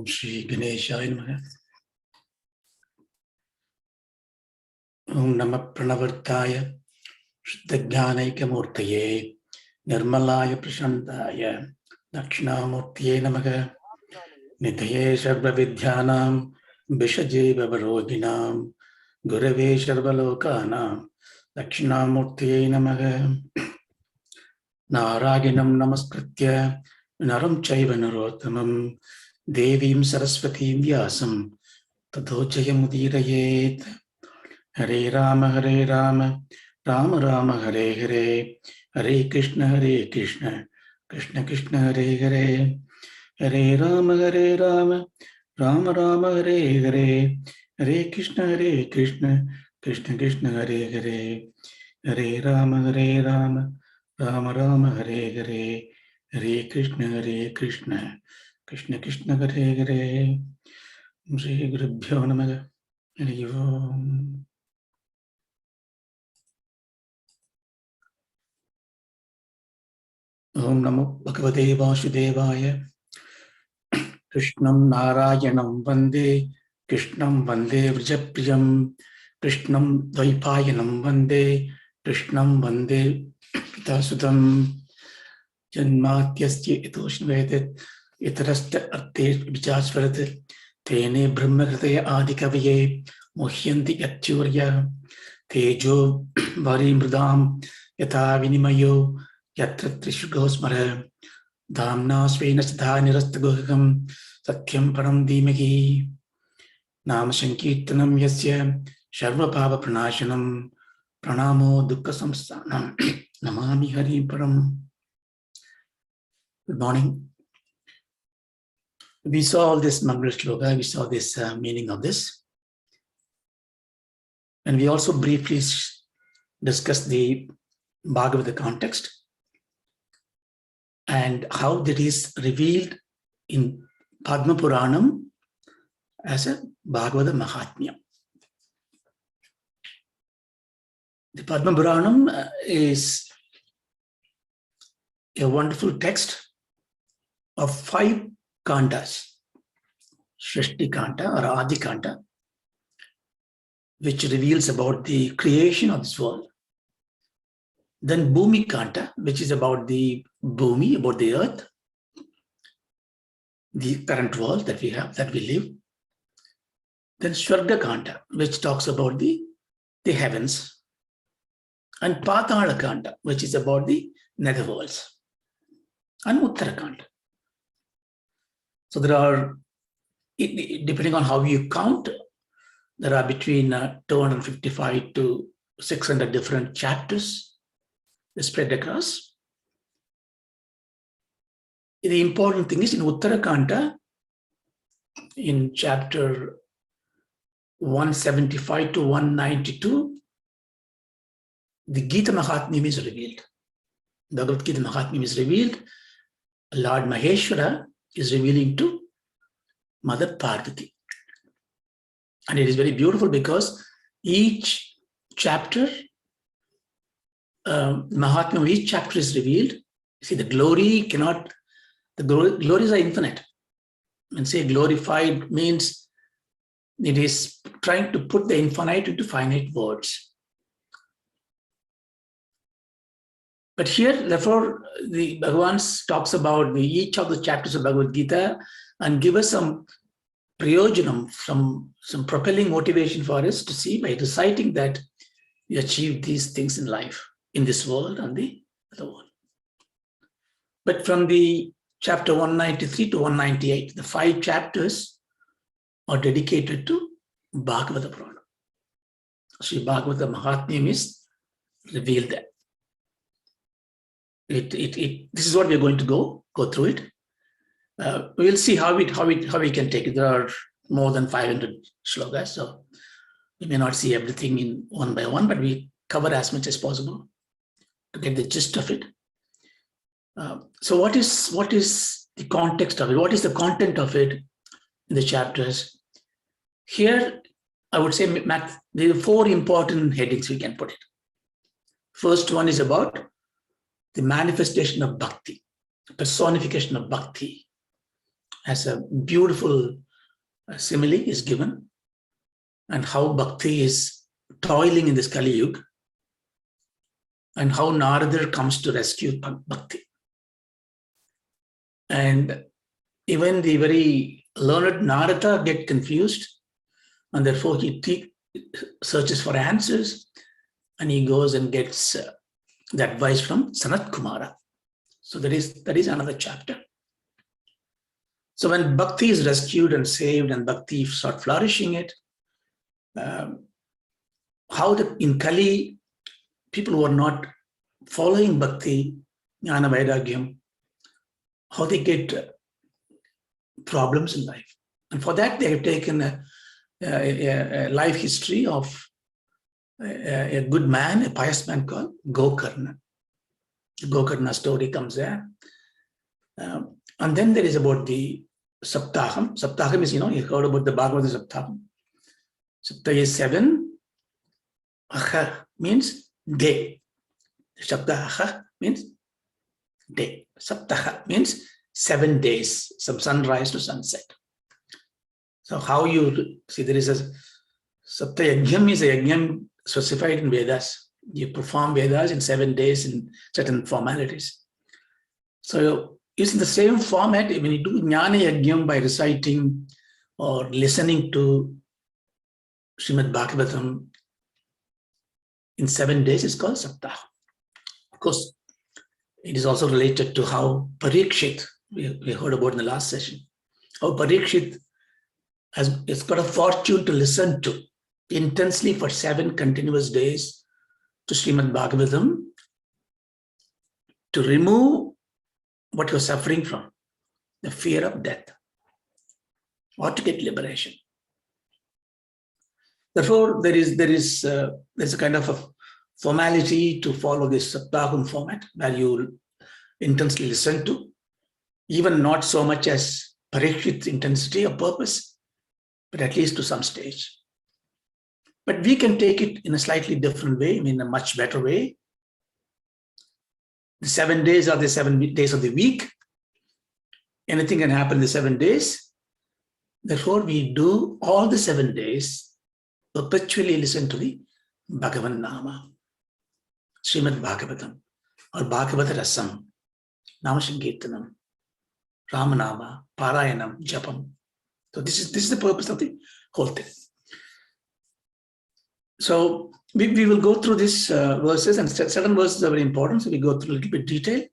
Om Shri Ganeshaya Namaha. Om Namah Pranavartaya Shuddhajnanaika-murtaye Nirmalaya Prasantaya Dakshinamurtiye Namaha. Nithaye Sarva Vidhyanam Vishaje Varoginam Gurave Sarvalokanam Dakshinamurtiye Namaha. Narayanam Namaskritya Naram Chaiva Narottamam Devim Saraswatim Vyasam Tato Jayamudirayeet. Hare Rama, Rama Rama, Hare Hare, Hare Krishna, Krishna Krishna, Hare Hare, Hare Rama, Rama Rama, Hare Hare, Hare Krishna, Krishna Krishna, Hare Hare, Hare Rama, Rama Rama, Hare Hare, Hare Krishna, Krishna Krishna, Hare Hare. Shri Gurubhyo Namaha. Hare Om. Om Namo Bhagavate Vasudevaya. Krishnam Narayanam Vande, Krishnam Vande Vrijapriyam, Krishnam Dvaipayanam Vande, Krishnam Vande Pitasudam, Janmatyasya Itoshnavedet, Itarasta Arte Vijasvarat, Tene Brahmakritaya Adikavaye, Mohyanti Yachurya, Tejo Vari Mridam, Yata Vinimayo, Yatra Trishugosmara, Dhamna Svena Siddha Nirastagoham, Satyam Param Dhimagi, Nama Sankirtanam Yasya, Sharva Bhava Pranashanam, Pranamo Dukkha Samsthanam, Namami Hari Param. Good morning. We saw this Mangal Shloka, we saw this meaning of this. And we also briefly discussed the Bhagavata context and how that is revealed in Padmapuranam as a Bhagavata Mahatmyam. The Padmapuranam is a wonderful text of 5 Khandas, Shrishti Khanda or Adi Khanda, which reveals about the creation of this world. Then Bhumi Khanda, which is about the Bhumi, about the earth, the current world that we have, that we live. Then Swarga Khanda, which talks about the heavens. And Patala Khanda, which is about the netherworlds. And Uttara Khanda. So there are, depending on how you count, there are between 255 to 600 different chapters spread across. The important thing is in Uttara Khanda, in chapter 175 to 192, the Gita Mahatmyam is revealed. The Bhagavad Gita Mahatmyam is revealed. Lord Maheshwara is revealing to Mother Parvati. And it is very beautiful because each chapter, Mahatmyam of each chapter is revealed. See, the glory cannot, the glories are infinite. When say glorified means it is trying to put the infinite into finite words. But here, therefore, the Bhagavan talks about each of the chapters of Bhagavad Gita and give us some prayojanam, some propelling motivation for us to see by reciting that we achieve these things in life, in this world and the other world. But from the chapter 193 to 198, the 5 chapters are dedicated to Bhagavata Purana. Sri Bhagavata Mahatmyam is revealed there. This is what we are going to go through it. We'll see how we can take it. There are more than 500 shlokas, so we may not see everything in one by one, but we cover as much as possible to get the gist of it. So what is the context of it? What is the content of it in the chapters? Here, I would say there are 4 important headings we can put it. First one is about the manifestation of bhakti, personification of bhakti. as a beautiful simile is given, and how bhakti is toiling in this Kali Yuga, and how Narada comes to rescue bhakti. And even the very learned Narada get confused, and therefore he searches for answers, and he goes and gets the advice from Sanat Kumara. So that is another chapter. So when bhakti is rescued and saved, and bhakti start flourishing it, how in Kali, people who are not following bhakti, jnana vairagyam, how they get problems in life. And for that, they have taken a life history of a good man, a pious man called Gokarna. The Gokarna story comes there. And then there is about the Saptaham. Saptaham is, you heard about the Bhagavata Saptaham. Saptah is 7. Aha means day. Saptaha means day. Saptaha means 7 days, from sunrise to sunset. So how you see, there is a Sapta Yajnam is a Yajnam specified in Vedas. You perform Vedas in 7 days in certain formalities. So using the same format, when you do Jnana Yajnam by reciting or listening to Shrimad Bhagavatam in 7 days, it's called Saptaha. Of course, it is also related to how Parikshit, we heard about in the last session, how Parikshit it's got a fortune to listen to intensely for 7 continuous days to Shrimad Bhagavatam to remove what you're suffering from, the fear of death, or to get liberation. Therefore, there's a kind of a formality to follow this Saptaham format where you intensely listen to, even not so much as Parikshit's intensity or purpose, but at least to some stage. But we can take it in a slightly different way, in a much better way. The 7 days are the 7 days of the week. Anything can happen in the 7 days. Therefore, we do all the 7 days, perpetually listen to the Bhagavan Nama, Srimad Bhagavatam, or Bhagavata Rasam, Namasankirtanam, Ramanama, Parayanam, Japam. So this is the purpose of the whole thing. So we will go through these verses, and certain verses are very important, so we go through a little bit detail,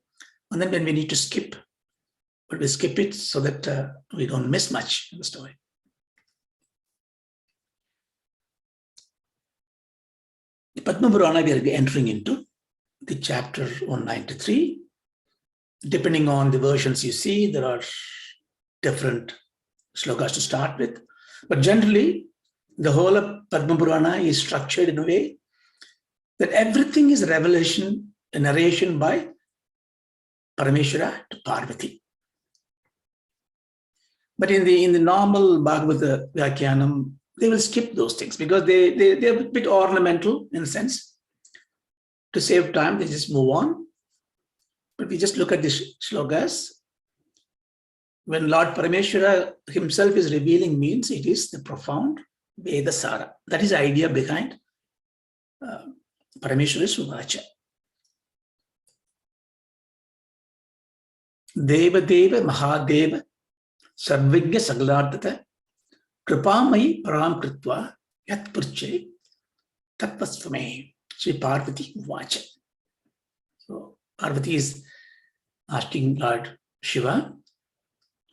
and then when we need to skip, but we skip it so that we don't miss much in the story. The Padmapurana we are entering into, the chapter 193. Depending on the versions you see, there are different shlokas to start with, but generally, the whole of Padmapurana is structured in a way that everything is revelation, a narration by Parameshwara to Parvati. But in the normal Bhagavata Vyakyanam, they will skip those things because they're a bit ornamental in a sense. To save time, they just move on. But we just look at the shlokas. When Lord Parameshwara himself is revealing means it is the profound Veda Sara. That is the idea behind Parameshwara Suvacha. Deva Deva Mahadeva Sarvigya Sagalardata Kripamayi Param Kritva Yat Purche Tattvasvame Sri Parvati Vacha. So Parvati is asking Lord Shiva,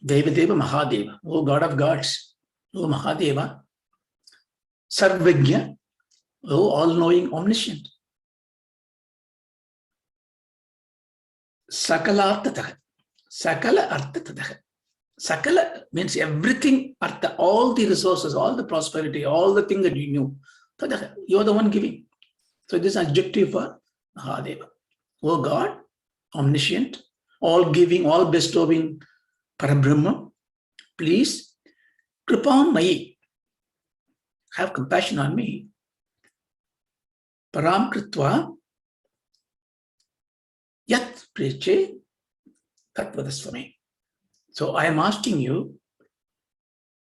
Deva Deva Mahadeva, O God of gods, O Mahadeva, Sarvigya, O all-knowing, omniscient. Sakala Arthatah, Sakala Arthatah. Sakala means everything, Artha, all the resources, all the prosperity, all the things that you knew. You are the one giving. So this is adjective for Mahadeva. O God, omniscient, all giving, all bestowing Parabrahma, please, Kripam Mayi, have compassion on me. Param Kritva Yat Preche Tattvadasvame. So I am asking you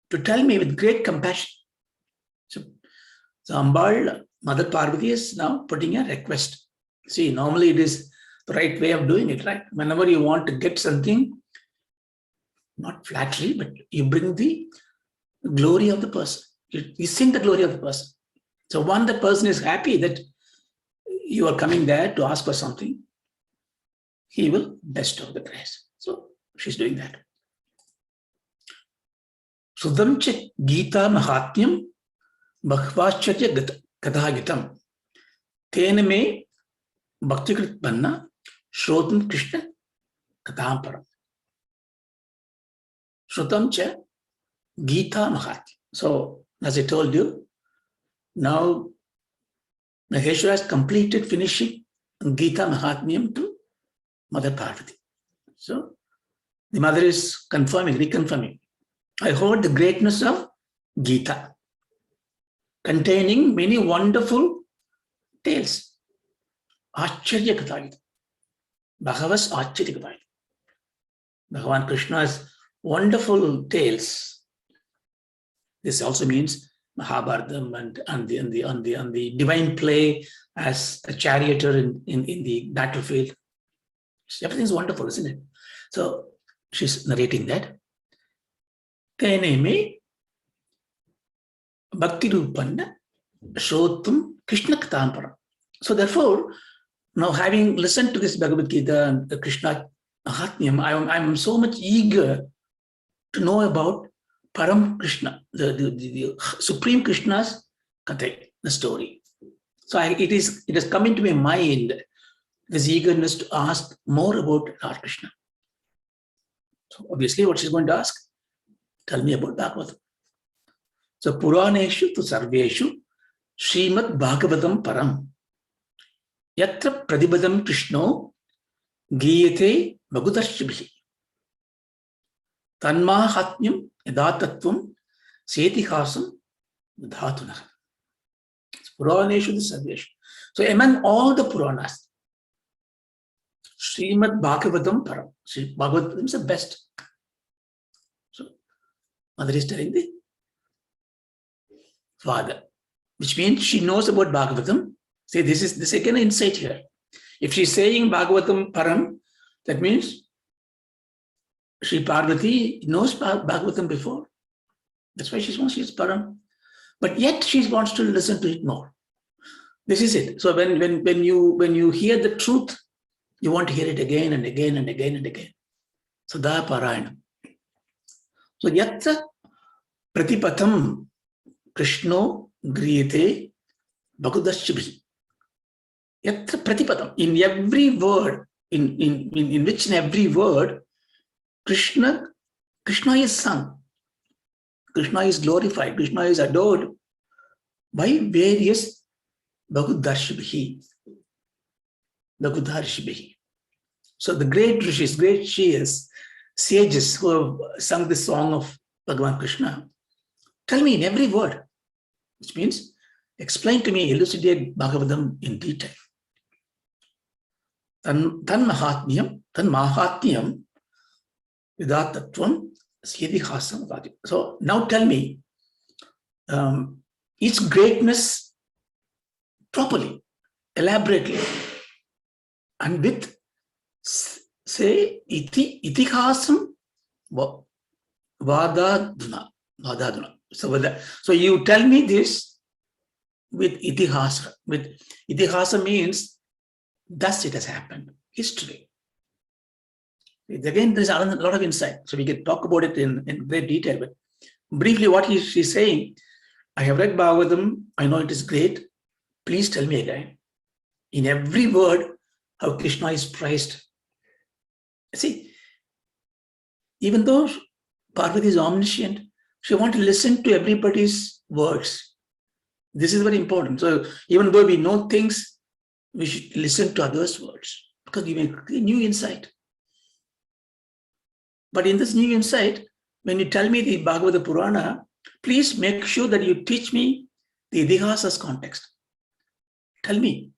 to tell me with great compassion. So Ambal, Mother Parvati is now putting a request. See, normally it is the right way of doing it, right? Whenever you want to get something, not flattery, but you bring the glory of the person. You sing the glory of the person. So one, the person is happy that you are coming there to ask for something, he will bestow the grace. So she's doing that. Sudam cha Gita Mahatmyam Bhakvashcharya Kathagitam Tena me Bhaktikrit Panna Shrotam Krishna Kathamparam. Shrutam cha Gita Mahatmyam. So, as I told you, now Maheshwara has completed finishing Gita Mahatmyam to Mother Parvati. So, the mother is confirming, reconfirming. I heard the greatness of Gita, containing many wonderful tales. Acharya Kathagita. Bhagavas Acharya Kathagita. Bhagavan Krishna's wonderful tales. This also means Mahabharatam and the divine play as a charioteer in the battlefield. Everything's wonderful, isn't it? So she's narrating that. Teneme Bhakti Rupanna Shrotum Krishna Kathamparam. So therefore, now having listened to this Bhagavad Gita and the Krishna Mahatmyam, I'm so much eager to know about Param Krishna, the Supreme Krishna's Katha, the story. So it has come into my mind, this eagerness to ask more about Lord Krishna. So obviously what she's going to ask, tell me about Bhagavatam. So Puraneshu tu Sarveshu Shrimad Bhagavatam Param Yatra Pradibadam Krishno Giyate Bhagudarshibhi Tanmahatmyam Yadatatvam Setihasam Dhatunah. Puraneshu tu Sarveshu. So among all the Puranas, Shrimad Bhagavatam Param. Bhagavatam is the best. So Mother is telling the father, which means she knows about Bhagavatam. See, this is the second insight here. If she's saying Bhagavatam Param, that means Sri Parvati knows Bhagavatam before. That's why she wants to use Param. But yet she wants to listen to it more. This is it. So when you hear the truth, you want to hear it again and again and again and again. So da Parayana. So yatta pratipatam Krishno griyate bhagudashibhi. Yatta pratipatam. In every word, in which in every word, Krishna is sung. Krishna is glorified. Krishna is adored by various bhagudarshibhi. So the great rishis, great Shiyas, sages who have sung the song of Bhagavan Krishna, tell me in every word, which means explain to me, elucidate Bhagavatam in detail. Tan Mahatmyam Vidatatvam Siddhihasam Vadi. So now tell me its greatness properly, elaborately, and with, say, itihasam vadaduna. So you tell me this with itihasa. With itihasa means thus it has happened. History. Again, there's a lot of insight. So we can talk about it in great detail. But briefly, what she's saying, I have read Bhagavatam. I know it is great. Please tell me again, in every word, how Krishna is praised. See, even though Parvati is omniscient, she wants to listen to everybody's words. This is very important. So even though we know things, we should listen to others' words because we make new insight. But in this new insight, when you tell me the Bhagavata Purana, please make sure that you teach me the Idihasa's context. Tell me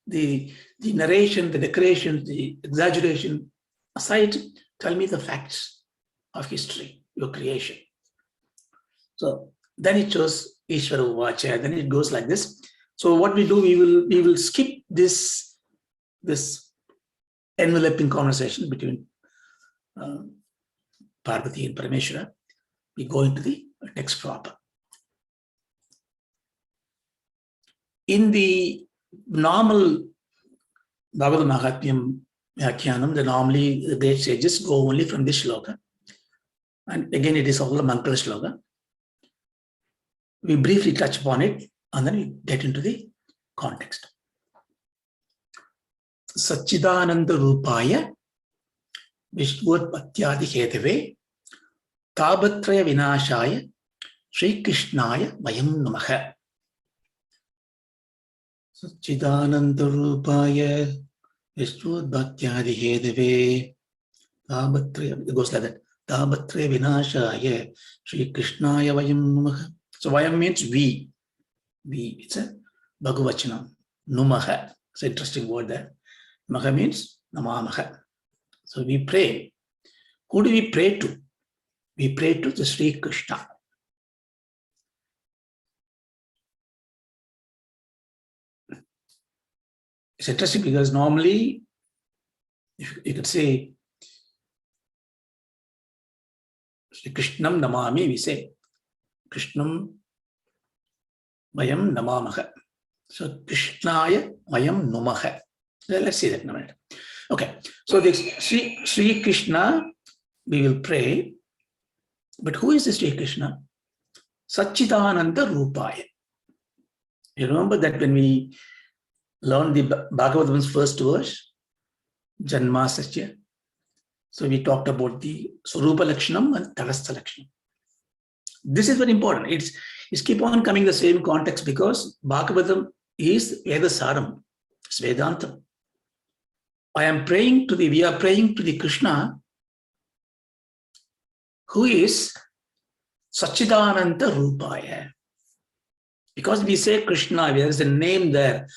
the narration, the decoration, the exaggeration aside, tell me the facts of history, your creation. So then it shows Ishvara Uvacha, then it goes like this. So what we do, we will skip this enveloping conversation between Parvati and Parameshwara. We go into the text proper. In the normal Bhagavata Mahatmyam Vyakyanam, normally the great sages go only from this shloka. And again, it is all a Mangala shloka. We briefly touch upon it and then we get into the context. Satchidananda Rupaya Vishwatpatyadi Hetave Tabatraya Vinashaya Sri Krishnaya Vayam Namaha. Satchidananda Rupaya Vishwatpatyadi Hetave Tabatraya, it goes like that. Tabatraya Vinashaya Sri Krishnaya Vayam Namaha. So Vayam means we. We, it's a Bhagavachanam. Numaha. It's an interesting word there. Maha means Namamaha. So we pray. Who do we pray to? We pray to the Sri Krishna. It's interesting because normally, if you could say, Sri Krishnam Namami, we say, Krishnam Vayam Namamaha. So Krishnaya Vayam Numaha. Let's see that in a minute. Okay, so this Sri Krishna, we will pray. But who is the Sri Krishna? Satchidananda Rupaya. You remember that when we learned the Bhagavatam's first verse, Janma Satya. So we talked about the Swarupa Lakshanam and Tadastha Lakshanam. This is very important. It's keep on coming the same context because Bhagavatam is Veda Saram, it's Vedantam. we are praying to the Krishna who is Satchidananda Rupaya. Because we say Krishna, there is a name there.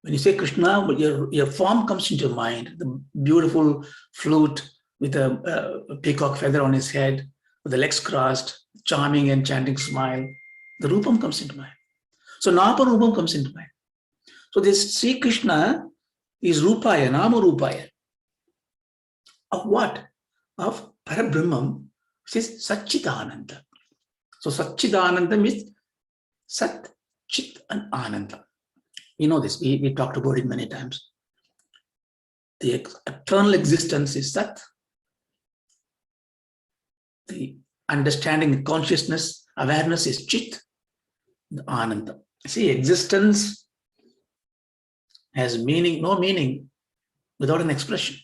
When you say Krishna, your form comes into your mind. The beautiful flute with a peacock feather on his head, with the legs crossed, charming, enchanting smile. The Rupam comes into mind. So Napa Rupam comes into mind. So this Sri Krishna is Rupaya, Nama Rupaya. Of what? Of Parabrahmam, which is Satchidananda. So Satchidananda means Sat, Chit and Ananda. You know this, we talked about it many times. The eternal existence is Sat. The understanding, consciousness, awareness is Chit, the Ananda. See, existence has meaning, no meaning without an expression.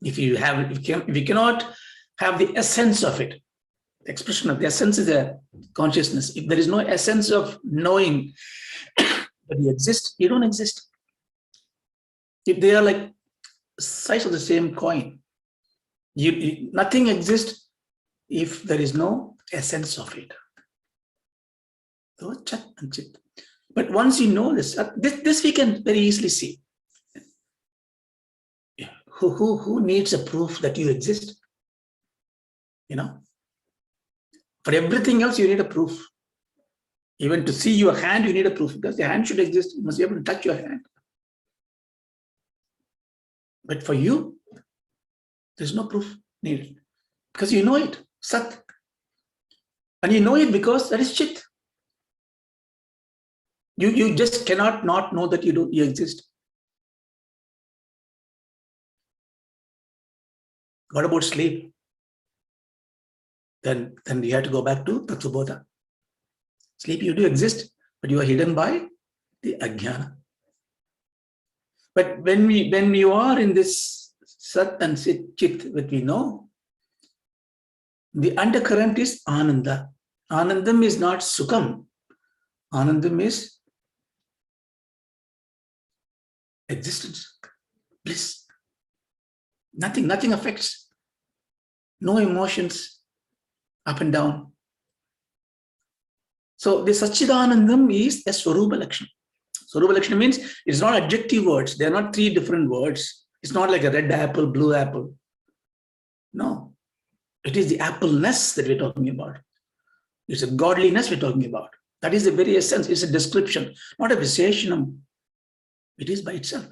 If you cannot have the essence of it, the expression of the essence is a consciousness. If there is no essence of knowing that you exist, you don't exist. If they are like size of the same coin, nothing exists if there is no essence of it. So Chat and Chit. But once you know this we can very easily see. Who needs a proof that you exist? You know, for everything else you need a proof. Even to see your hand, you need a proof because the hand should exist. You must be able to touch your hand. But for you, there's no proof needed because you know it, Sat. And you know it because that is Chit. You just cannot not know that you exist. What about sleep? Then we have to go back to Tatsubodha. Sleep, you do exist, but you are hidden by the Ajnana. But when you are in this Sat and Chit that we know, the undercurrent is Ananda. Anandam is not Sukham. Anandam is existence, bliss. Nothing affects. No emotions up and down. So the Satchidanandam is a Swarupa Lakshana. Swarupa Lakshana means it's not adjective words. They are not three different words. It's not like a red apple, blue apple. No. It is the appleness that we're talking about. It's a godliness we're talking about. That is the very essence. It's a description, not a Visheshanam. It is by itself.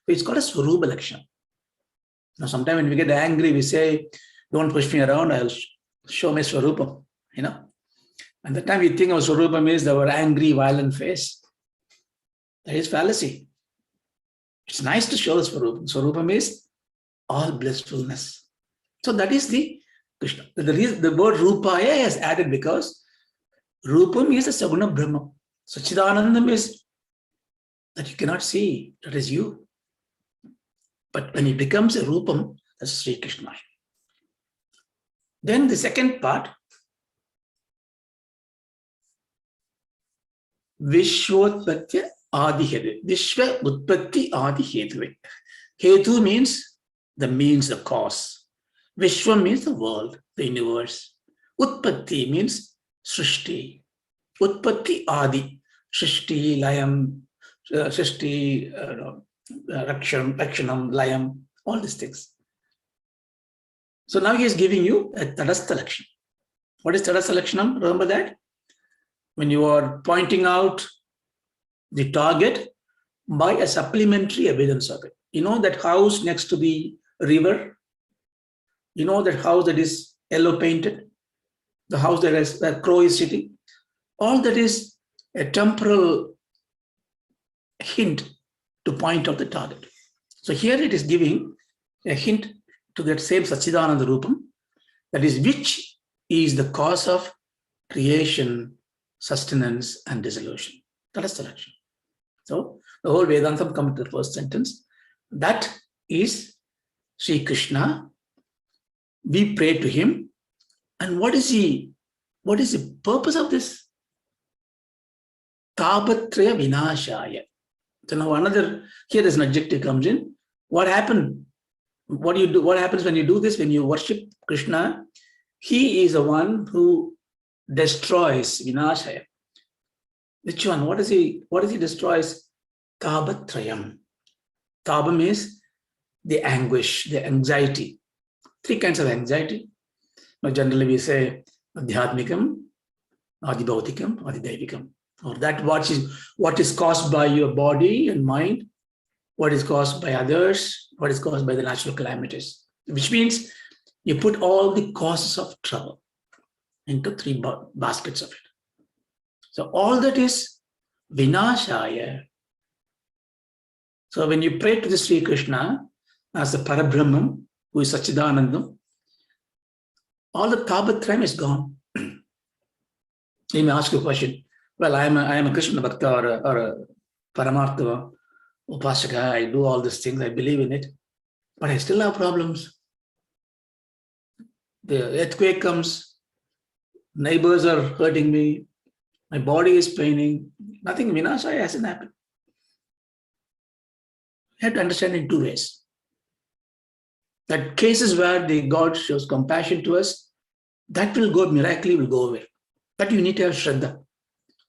It's called a Swarupa Lakshana. Now, sometimes when we get angry, we say, don't push me around, I'll show my Swarupa, And the time we think of Swarupa means our angry, violent face. That is fallacy. It's nice to show the Swarupa. Swarupa means all blissfulness. So that is the Krishna. The word Rupaya is added because Rupam is a Saguna Brahma. Sachidanandam is that you cannot see, that is you. But when it becomes a Rupam, that's Sri Krishna. Then the second part, Vishwotpatya Adi Hetu. Vishwa Utpatti Adi Hetu. Hetu means the means, the cause. Vishwa means the world, the universe. Utpatti means Srishti. Utpatti Adi. Srishti, Layam, Srishti, Rakshanam, Layam, all these things. So now he is giving you a Tadastha Lakshana. What is Tadastha Lakshanam? Remember that? When you are pointing out the target by a supplementary evidence of it. You know that house next to the river? You know that house that is yellow painted? The house that a crow is sitting? All that is a temporal hint to point out the target. So here it is giving a hint to that same Sachidananda Rupam, that is which is the cause of creation, sustenance, and dissolution. That is the Lakshana. So the whole Vedantam comes to the first sentence. That is Sri Krishna. We pray to him. And what is the purpose of this? Tapatraya Vinashaya. So now here there's an adjective comes in. What happened? What happens when you do this? When you worship Krishna, he is the one who destroys Vinashaya. Which one? What does he destroys? Tapatrayam. Tapa means the anguish, the anxiety. 3 kinds of anxiety. Now generally we say Adhyatmikam, Adibhautikam, Adidaivakam. Or that what is caused by your body and mind, what is caused by others, what is caused by the natural calamities. Which means you put all the causes of trouble into 3 baskets of it. So all that is Vinashaya. So when you pray to the Sri Krishna as the Parabrahman, who is Sachidanandam, all the Tapatrayam is gone. He may ask you a question. Well, I am a Krishna Bhakta or a Paramartha Upasaka. I do all these things. I believe in it. But I still have problems. The earthquake comes. Neighbors are hurting me. My body is paining. Nothing Vinashaya hasn't happened. You have to understand in 2 ways. That cases where the God shows compassion to us, that will go, miraculously will go away. But you need to have Shraddha.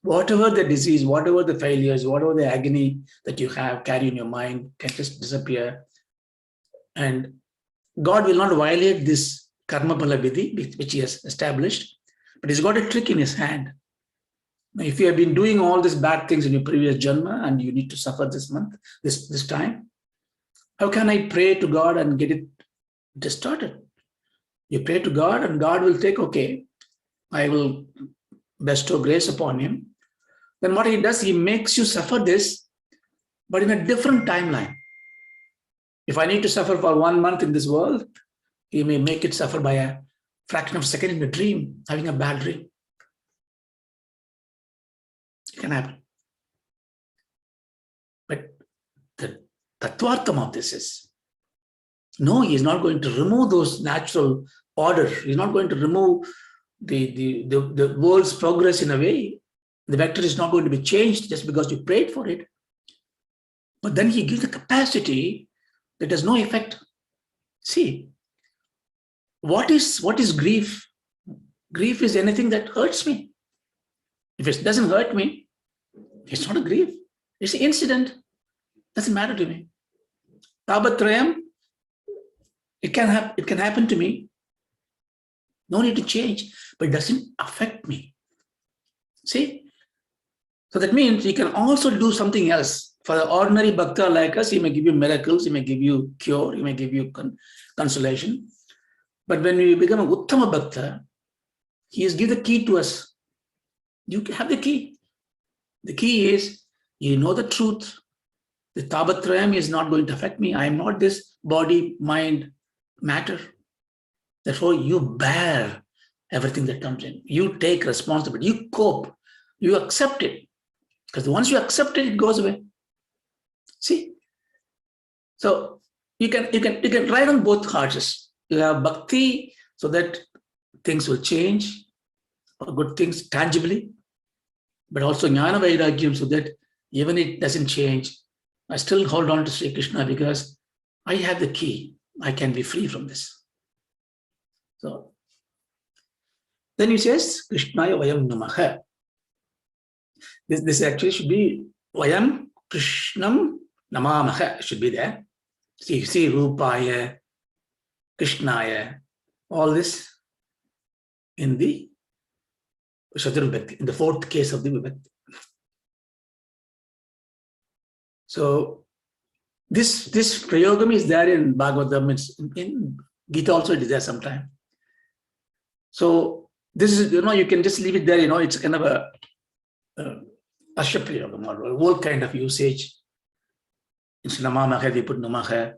Whatever the disease, whatever the failures, whatever the agony that you have, carry in your mind, can just disappear. And God will not violate this karma phala vidhi, which he has established, but he's got a trick in his hand. Now, if you have been doing all these bad things in your previous janma and you need to suffer this month, this time, how can I pray to God and get it distorted? You pray to God and God will take, okay, I will bestow grace upon him. Then what he does, he makes you suffer this, but in a different timeline. If I need to suffer for 1 month in this world, he may make it suffer by a fraction of a second in a dream, having a bad dream. It can happen. But the tattvartham of this is, no, he is not going to remove those natural order. He's not going to remove the world's progress in a way. The vector is not going to be changed just because you prayed for it. But then he gives the capacity that has no effect. See, what is grief? Grief is anything that hurts me. If it doesn't hurt me, it's not a grief. It's an incident. Doesn't matter to me. Tapatrayam, it can happen to me. No need to change, but it doesn't affect me. See? So that means he can also do something else. For the ordinary bhakta like us, he may give you miracles, he may give you cure, he may give you consolation. But when we become an Uttama bhakta, he has given the key to us. You have the key. The key is, you know the truth. The Tabatrayam is not going to affect me. I am not this body, mind, matter. Therefore, you bear everything that comes in. You take responsibility. You cope. You accept it. Because once you accept it, it goes away. See? So you can ride on both horses. You have bhakti so that things will change, or good things tangibly, but also jnana vairagyam so that even it doesn't change, I still hold on to Sri Krishna because I have the key. I can be free from this. So then he says, Krishnaya vayam namaha. This actually should be vayam Krishnam namamaha, should be there. See, Rupaya, Krishnaya, all this in the Shatrubhakti, in the fourth case of the Vibhakti. So this prayogam is there in Bhagavatam, it's in Gita also it is there sometime. So this is, you can just leave it there, it's kind of a Asha prayogam or a whole kind of usage. Instead of Namamaha, they put Namaha.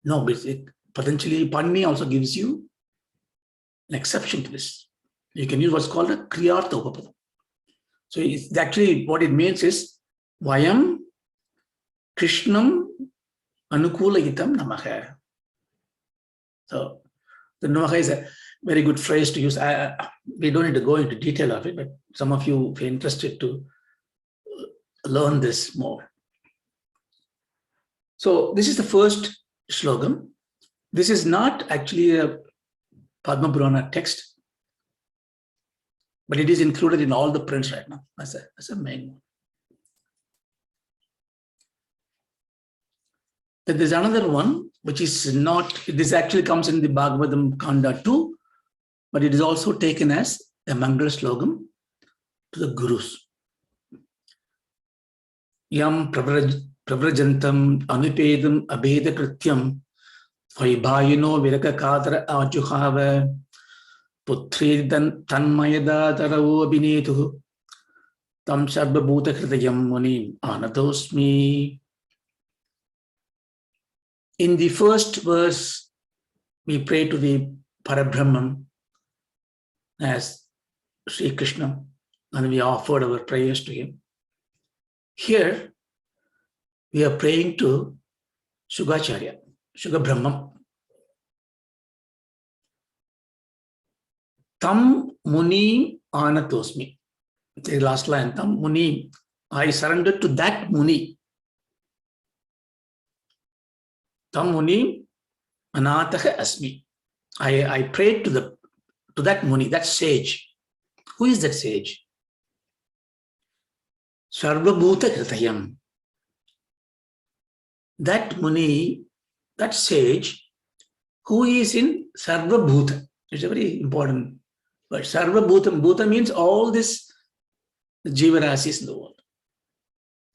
No, but potentially Panni also gives you an exception to this. You can use what's called a Kriyartha Upapada. So it's actually what it means is Vayam Krishnam Anukulayitam Namaha. So the Namaha is a very good phrase to use. We don't need to go into detail of it, but some of you, if you're interested to learn this more. So this is the first slogam. This is not actually a Padmapurana text, but it is included in all the prints right now as a main one. Then there's another one, which is not, this actually comes in the Bhagavatam Khanda 2, but it is also taken as a Mangala slogam to the Gurus. Yam Pravrajantam Anupedam Abheda Krityam Vaibhayino Viraka Kadra Ajuhava Putri Tanmayada Tarao Abhinetu Tam Sarva Bhuta Kritayam Muni Anadosmi. In the first verse, we pray to the Parabrahman as Sri Krishna, and we offered our prayers to him. Here, we are praying to Shugacharya, Shuga Brahman. Tam Muni Anatosmi. The last line, Tam Muni, I surrender to that Muni. Tam Muni Anataha Asmi. I prayed to that Muni, that sage. Who is that sage? Sarva Bhuta Kritayam. That Muni, that sage, who is in Sarva Bhuta. It's a very important word. Sarva Bhutam. Bhuta means all this Jivarasis in the world.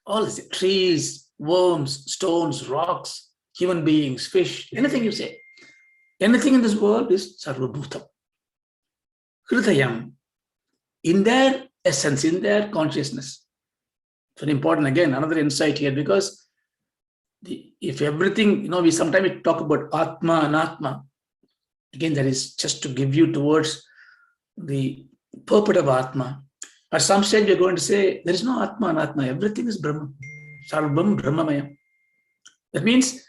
All this, trees, worms, stones, rocks, human beings, fish, anything you say. Anything in this world is Sarva Bhutam. Kritayam. In their essence, in their consciousness. It's very important, again, another insight here, because if everything, we sometimes talk about Atma and Atma. Again, that is just to give you towards the purport of Atma. At some stage, we're going to say, there is no Atma and Atma. Everything is Brahma. Sarvam Brahmamaya. That means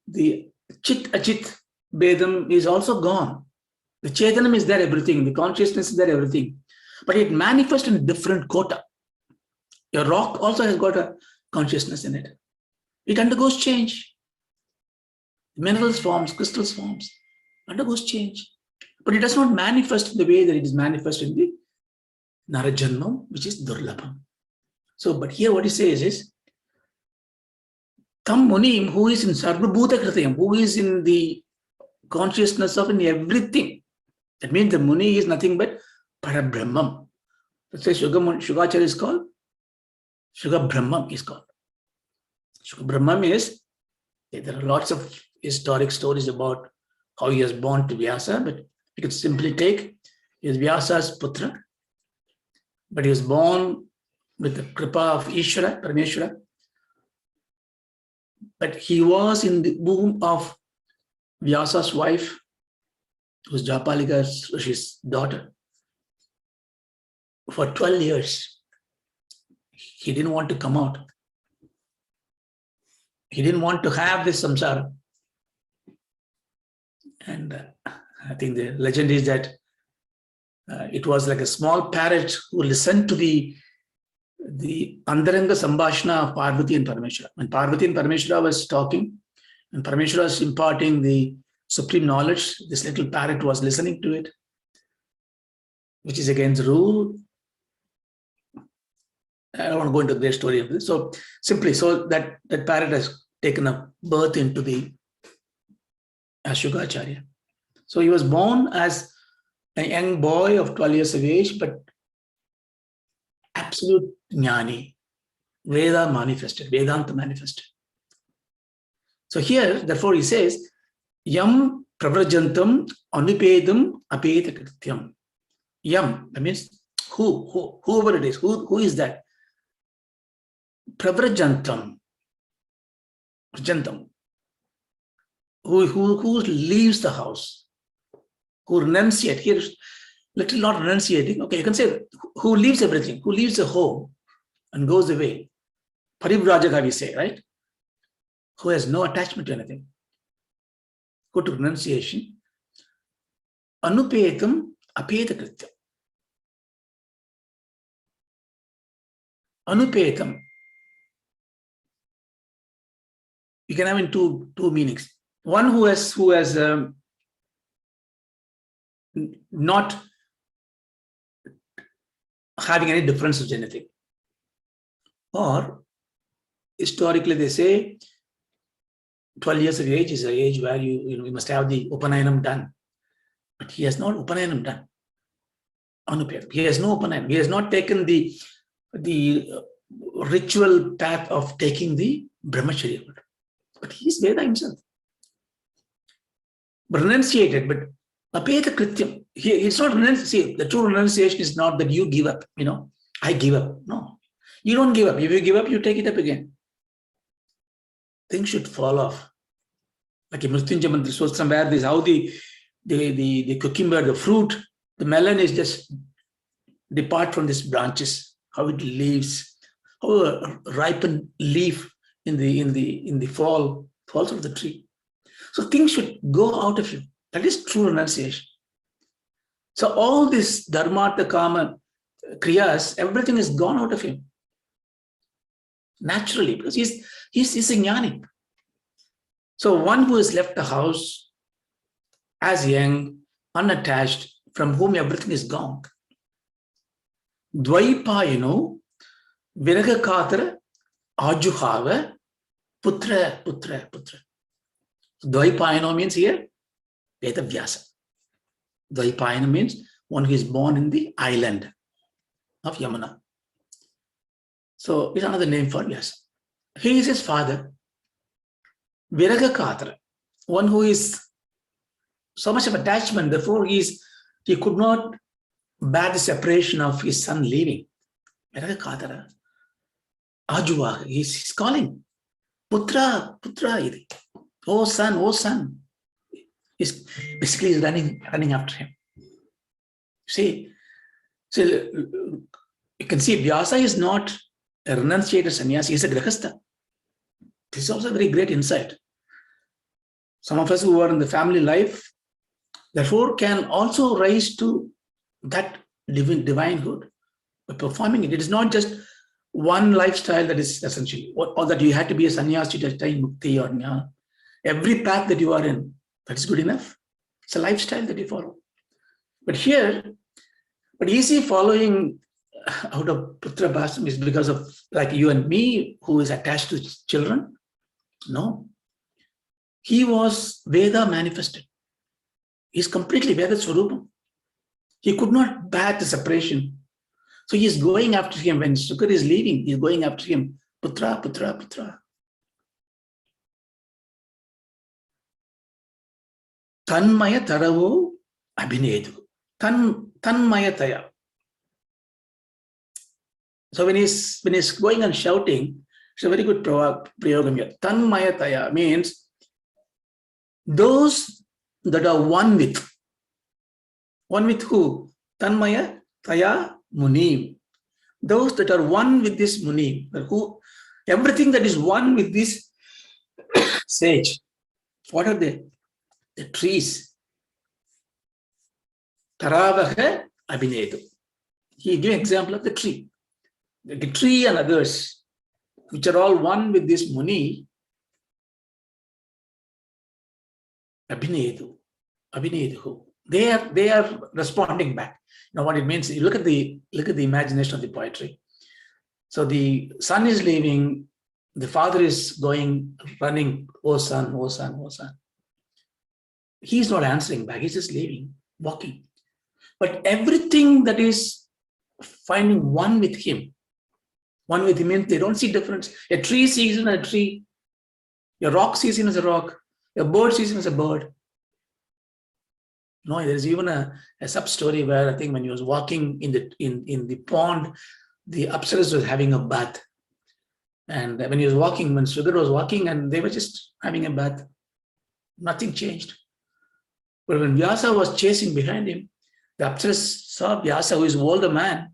the Chit Achit Bedam is also gone. The Chetanam is there, everything. The consciousness is there, everything. But it manifests in different quota. Your rock also has got a consciousness in it. It undergoes change. Minerals forms, crystals forms, undergoes change. But it does not manifest in the way that it is manifest in the Narajanmam, which is Durlabham. So, but here what he says is, Tam Munim, who is in Sarva Bhuta Kritayam, who is in the consciousness of in everything. That means the Muni is nothing but Parabrahmam. That's why Shugacharya is called Shuga Brahmam is called. Shuga Brahmam is, there are lots of historic stories about how he was born to Vyasa, but you could simply take, he is Vyasa's putra, but he was born with the kripa of Ishvara, Parameshwara. But he was in the womb of Vyasa's wife, who was Japalika, his daughter, for 12 years. He didn't want to come out. He didn't want to have this samsara. And I think the legend is that it was like a small parrot who listened to the Andaranga Sambhashana of Parvati and Parameshwara. When Parvati and Parameshwara was talking, and Parameshwara was imparting the supreme knowledge, this little parrot was listening to it, which is against rule. I don't want to go into the great story of this. So simply, so that parrot has taken a birth into the Shugacharya. So he was born as a young boy of 12 years of age, but absolute jnani, Veda manifested, Vedanta manifested. So here, therefore, he says, Yam pravrjantam anupedam apeta krityam. Yam, that means whoever it is, who is that? Pravrjantam, who leaves the house, who renunciate. Here, little not renunciating. Okay, you can say who leaves everything, who leaves the home and goes away. Parivrajaka, we say, right? Who has no attachment to anything. Go to renunciation. Anupetam apeta krityam. Anupetam. You can have in two meanings. One who has not having any difference with anything. Or historically they say 12 years of age is an age where you must have the Upanayanam done. But he has not Upanayanam done. Anupetam. He has no Upanayanam. He has not taken the ritual path of taking the Brahmacharya. But he is Veda himself. Renunciated, but apeta krityam. It's not renunciation. See, the true renunciation is not that you give up, I give up. No. You don't give up. If you give up, you take it up again. Things should fall off. Like a Mrityunjaya mantra, so somewhere this how the cucumber, the fruit, the melon is just depart from these branches, how it leaves, how a ripened leaf in the fall falls off the tree. So things should go out of you. That is true renunciation. So all this dharmartha, kama, kriyas, everything is gone out of him. Naturally, because he's a jnani. So one who has left the house as young, unattached, from whom everything is gone. Dvaipayano, viragakatra, ajuhava, putra. Dvaipayano means here, Vedavyasa. Dvaipayana means one who is born in the island of Yamuna. So it's another name for Vyasa. He is his father. Viragakatra, one who is so much of attachment, therefore he could not bear the separation of his son leaving. Viragakatra. Ajuva, he's calling. Putra. Oh son. He's basically running after him. See, so you can see Vyasa is not a renunciator sannyasi, he's a grahastha. This is also a very great insight. Some of us who are in the family life, therefore, can also rise to that divinehood by performing it. It is not just one lifestyle that is essential, or that you had to be a sannyasi to attain mukti or jnana. Every path that you are in, that is good enough. It's a lifestyle that you follow. But is he following out of putra bhasam is because of like you and me who is attached to children? No. He was Veda manifested. He's completely Veda Swarupam. He could not bear the separation. So he is going after him. When Sukar is leaving, he is going after him. Putra, putra, putra. Tanmaya taravo abhinedu. Tanmaya taya. So when he's going and shouting, it's a very good prayogam here. Tanmaya taya means those that are one with. One with who? Tanmaya taya muni. Those that are one with this muni, who everything that is one with this sage. What are they? The trees. Taravaha abhinedu. He gave an example of the tree. The tree and others, which are all one with this muni, abhinedu. They are responding back. You know what it means? You look at the imagination of the poetry. So the son is leaving, the father is going, running, oh son, oh son, oh son. He's not answering back, he's just leaving, walking. But everything that is finding one with him means they don't see difference. A tree sees him as a tree, a rock sees him as a rock, a bird sees him as a bird. No, there's even a sub story where I think when he was walking in the pond, the Apsaras was having a bath. And when he was walking, when Sugar was walking, and they were just having a bath, nothing changed. But when Vyasa was chasing behind him, the Apsaras saw Vyasa, who is an older man,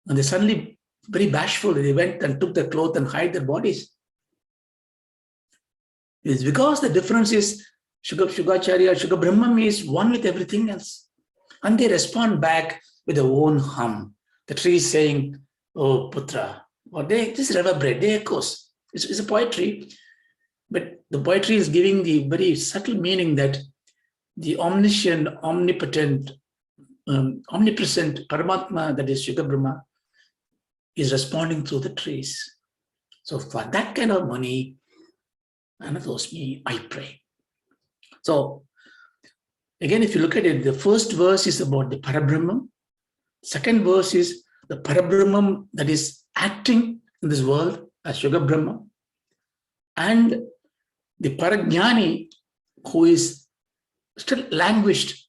and they suddenly, very bashful, they went and took their clothes and hid their bodies. It's because the difference is Shugacharya, Shuga Brahman is one with everything else. And they respond back with their own hum. The tree is saying, oh, Putra, or they just reverberate, they echoes. It's a poetry, but the poetry is giving the very subtle meaning that the omniscient, omnipotent, omnipresent Paramatma, that is Shuga Brahma, is responding through the trees. So for that kind of money, Anatosmi, I pray. So again, if you look at it, the first verse is about the Parabrahman. Second verse is the Parabrahman that is acting in this world as Shuga Brahma. And the Parajnani, who is still languished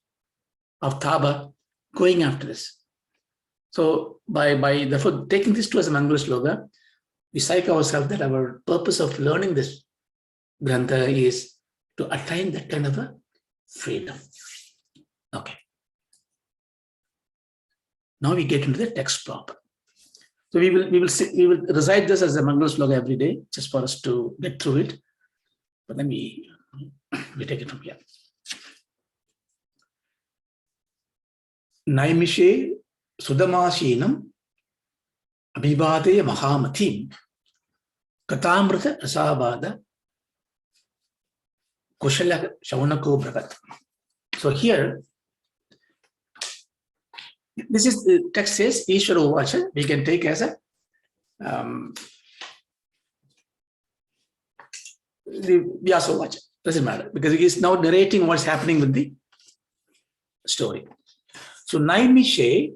of Taba, going after this. So by therefore taking this to as a Mangala Shloka, we psych ourselves that our purpose of learning this Grantha is to attain that kind of a freedom. Okay. Now we get into the text proper. So we will recite this as a Mangala Shloka every day, just for us to get through it. But then we take it from here. Naimishe Sudamashinam Abhivadaya Mahamatim Katamrita Rasabada Kushala Shaunako Bhagat. So here, this is the text says Ishvara Uvacha. We can take as a the Vyasa Uvacha. Doesn't matter because he is now narrating what's happening with the story. So Naimishe,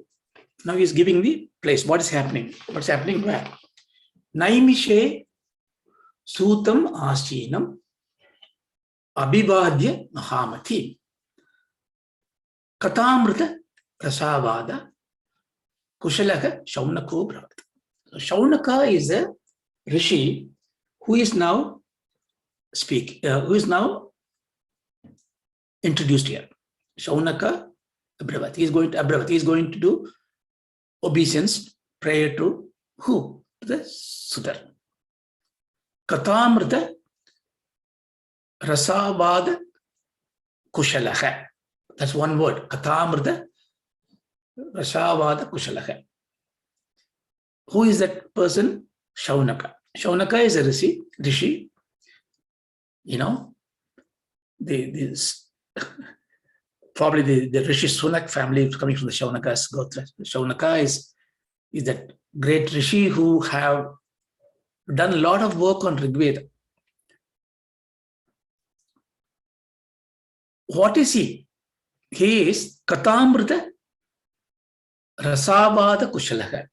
now he is giving the place. What is happening? What's happening where? Naimishe Sutam Asinam Abhivadya Mahamati Katamrita Prasavada Kushalaka Shaunako Bhagat. So Shaunaka is a rishi who is now who is now introduced here. Shaunaka Abhravat. He is going to do obeisance, prayer to who? To the Sudar. Katamrita Rasavada Kushalaha. That's one word. Katamrita Rasavada Kushalaha. Who is that person? Shaunaka. Shaunaka is a rishi. You know, probably the Rishi Sunak family is coming from the Shaunaka's Gotra. Shaunaka is that great rishi who have done a lot of work on Rigveda. What is he? He is Katamrita Rasavada Kushalaha.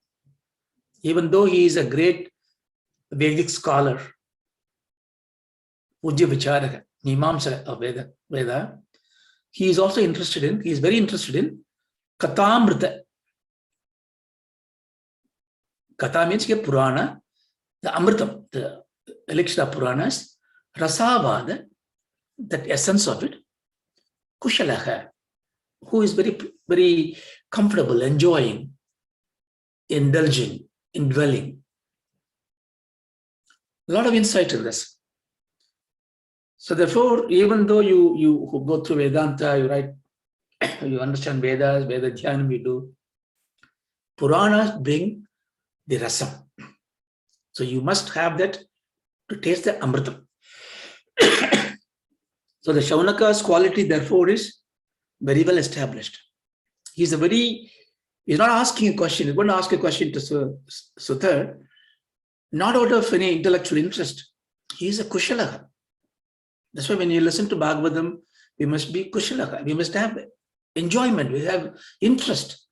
Even though he is a great Vedic scholar, Pujya Vicharaka, Mimamsa of Veda, he is also interested in, he is very interested in Katamrita. Katha means here Purana, the Amritam, the elixir of Puranas, Rasavada, that essence of it, Kushalaha, who is very, very comfortable, enjoying, indulging, indwelling. A lot of insight in this. So therefore, even though you go through Vedanta, you write, you understand Vedas, Veda Dhyanam we do, Puranas bring the rasam. So you must have that to taste the amritam. So the Shaunaka's quality, therefore, is very well established. He's not asking a question. He's going to ask a question to Sutta, not out of any intellectual interest. He is a Kushalaka. That's why when you listen to Bhagavatam, we must be Kushalaka. We must have enjoyment. We have interest,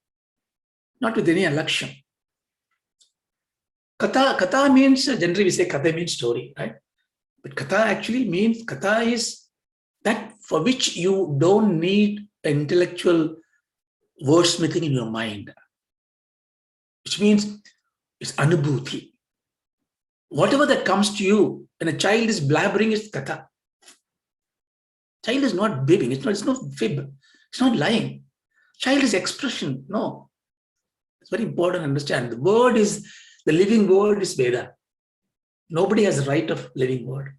not with any alakshan. Katha means, generally we say Katha means story, right? But Katha actually means, Katha is that for which you don't need intellectual wordsmithing in your mind, which means it's anubhuti. Whatever that comes to you, when a child is blabbering, it's Katha. Child is not bibbing, it's not fib, it's not lying. Child is expression, no. It's very important to understand. The living word is Veda. Nobody has the right of living word.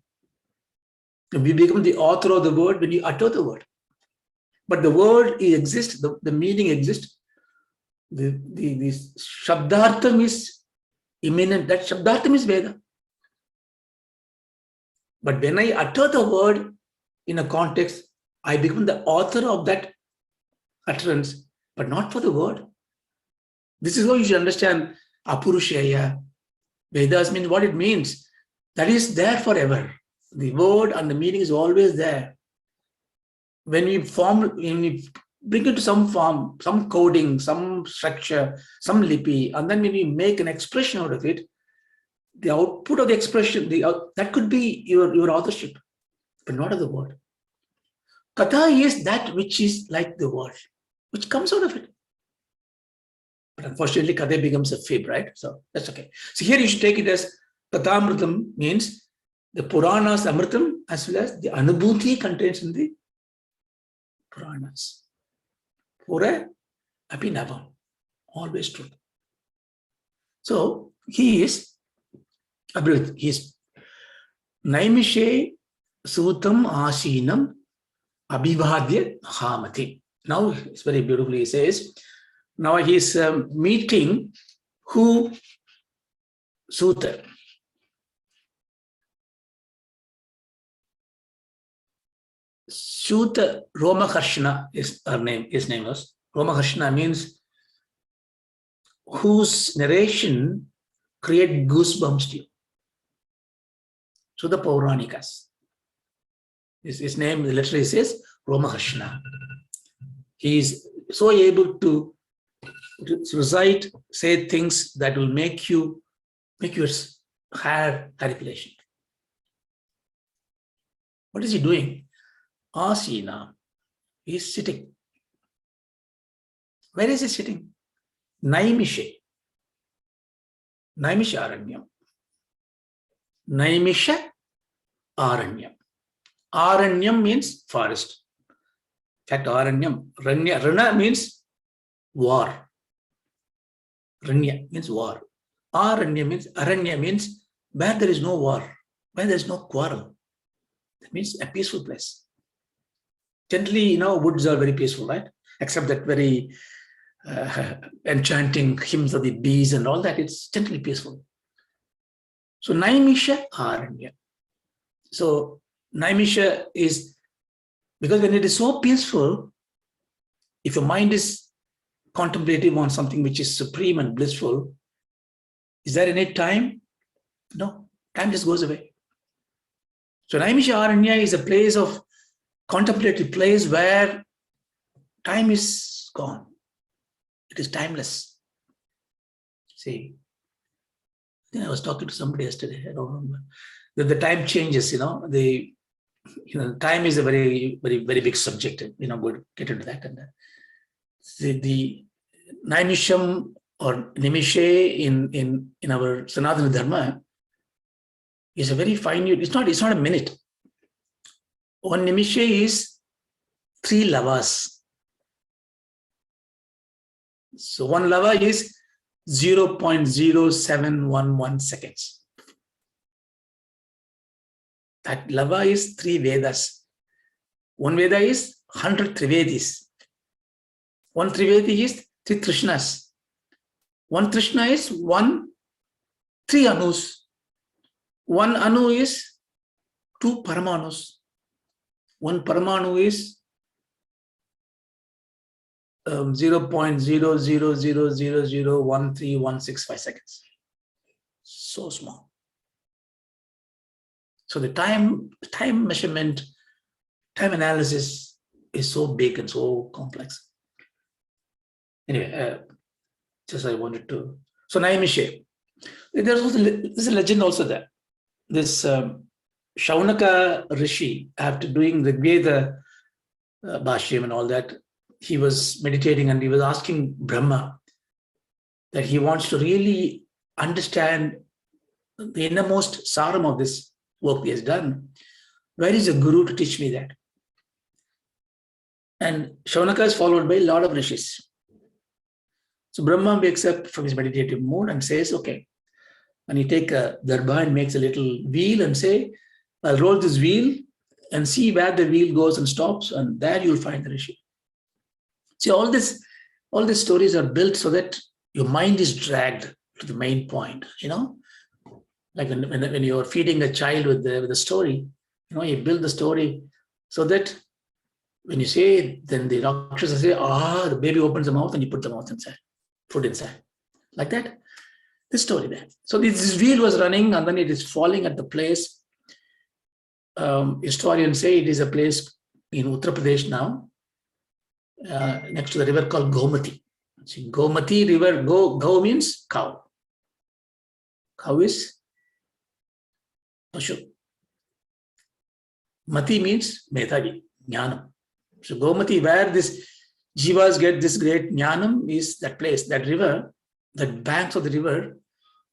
We become the author of the word when you utter the word. But the word exists, the meaning exists. The Shabdartham is imminent. That Shabdartham is Veda. But when I utter the word in a context, I become the author of that utterance, but not for the word. This is how you should understand Apurushaya. Vedas means what it means. That is there forever. The word and the meaning is always there. When we bring it to some form, some coding, some structure, some lipi, and then when we make an expression out of it, the output of the expression, that could be your authorship, but not of the word. Katha is that which is like the word, which comes out of it. But unfortunately, Katha becomes a fib, right? So that's okay. So here you should take it as Kathamritam means the Puranas Amritam as well as the Anubhuti contains in the Puranas. Pura Abhinavam, always true. So he is Naimishe Sutam Asinam Abhivadya Hamati. Now it's very beautifully he says, now he's meeting who? Suta. Suta Romakarshana is her name. His name was Romakarshana, means whose narration create goosebumps to you. So the Pauranikas. His name literally says Romakarshana. He is so able to recite, say things that will make your hair articulation. What is he doing? Asina. He is sitting. Where is he sitting? Naimishe. Naimisha Aranyam. Naimisha Aranyam. Aranyam means forest. In fact, Aranyam, Rana means war. Ranya means war. Aranya means where there is no war, where there is no quarrel. That means a peaceful place. Generally, woods are very peaceful, right? Except that very enchanting hymns of the bees and all that, it's generally peaceful. So Naimisha Aranya. So Naimisha is, because when it is so peaceful, if your mind is contemplative on something which is supreme and blissful, is there any time? No, time just goes away. So Naimisha Aranya is a place of contemplative place where time is gone. It is timeless. See, I think I was talking to somebody yesterday. I don't remember. The time changes. Time is a very, very, very big subject. We'll get into that. And the Naimisham or Nimishe in our Sanatana Dharma is a very fine unit. It's not a minute. One Nimishe is 3 lavas. So 1 lava is 0.0711 seconds. That lava is 3 Vedas. 1 Veda is 100 Trivedis. 1 Trivedi is 3 Trishnas. 1 Trishna is 3 Anus. 1 Anu is 2 Paramanus. 1 Paramanu is 0.000001316 seconds. So small. So the time measurement, time analysis is so big and so complex. Anyway, just I wanted to. So Naimishe. There's a legend also there. This Shaunaka Rishi, after doing the Veda Bhashyam and all that, he was meditating and he was asking Brahma that he wants to really understand the innermost saram of this work he has done. Where is a guru to teach me that? And Shaunaka is followed by a lot of rishis. So Brahma wakes up from his meditative mood and says, okay. And he take a darba and makes a little wheel and say, I'll roll this wheel and see where the wheel goes and stops, and there you'll find the rishi. See, all these stories are built so that your mind is dragged to the main point, Like when you're feeding a child with the story, you build the story so that when you say, then the Rakshasa say, the baby opens the mouth and you put the mouth inside, food inside. Like that, this story there. So this wheel was running and then it is falling at the place. Historians say it is a place in Uttara Pradesh now, next to the river called Gomati. See, Gomati river, Go means cow. Cow is Pashu. Mati means Medhavi, Jnanam. So Gomati, where this Jivas get this great Jnanam, is that place, that river, that banks of the river,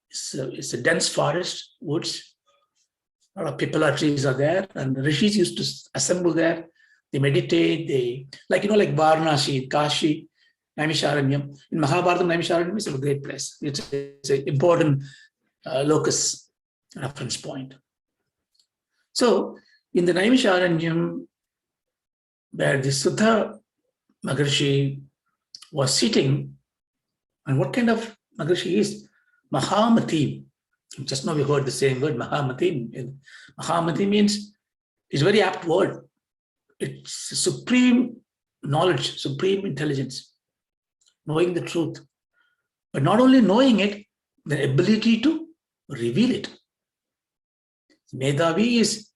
it's a dense forest, woods. A lot of pipala trees are there, and the rishis used to assemble there. They meditate, like Varanasi, Kashi, Naimisharanyam. In Mahabharata, Naimisharanyam is a great place. It's an important locus, reference point. So, in the Naimisharanyam, where the Sudha Maharshi was sitting, and what kind of Maharshi is? Mahamati. Just now we heard the same word, Mahamati. Mahamati means, it's a very apt word. It's supreme knowledge, supreme intelligence, knowing the truth. But not only knowing it, the ability to reveal it. Medhavi is,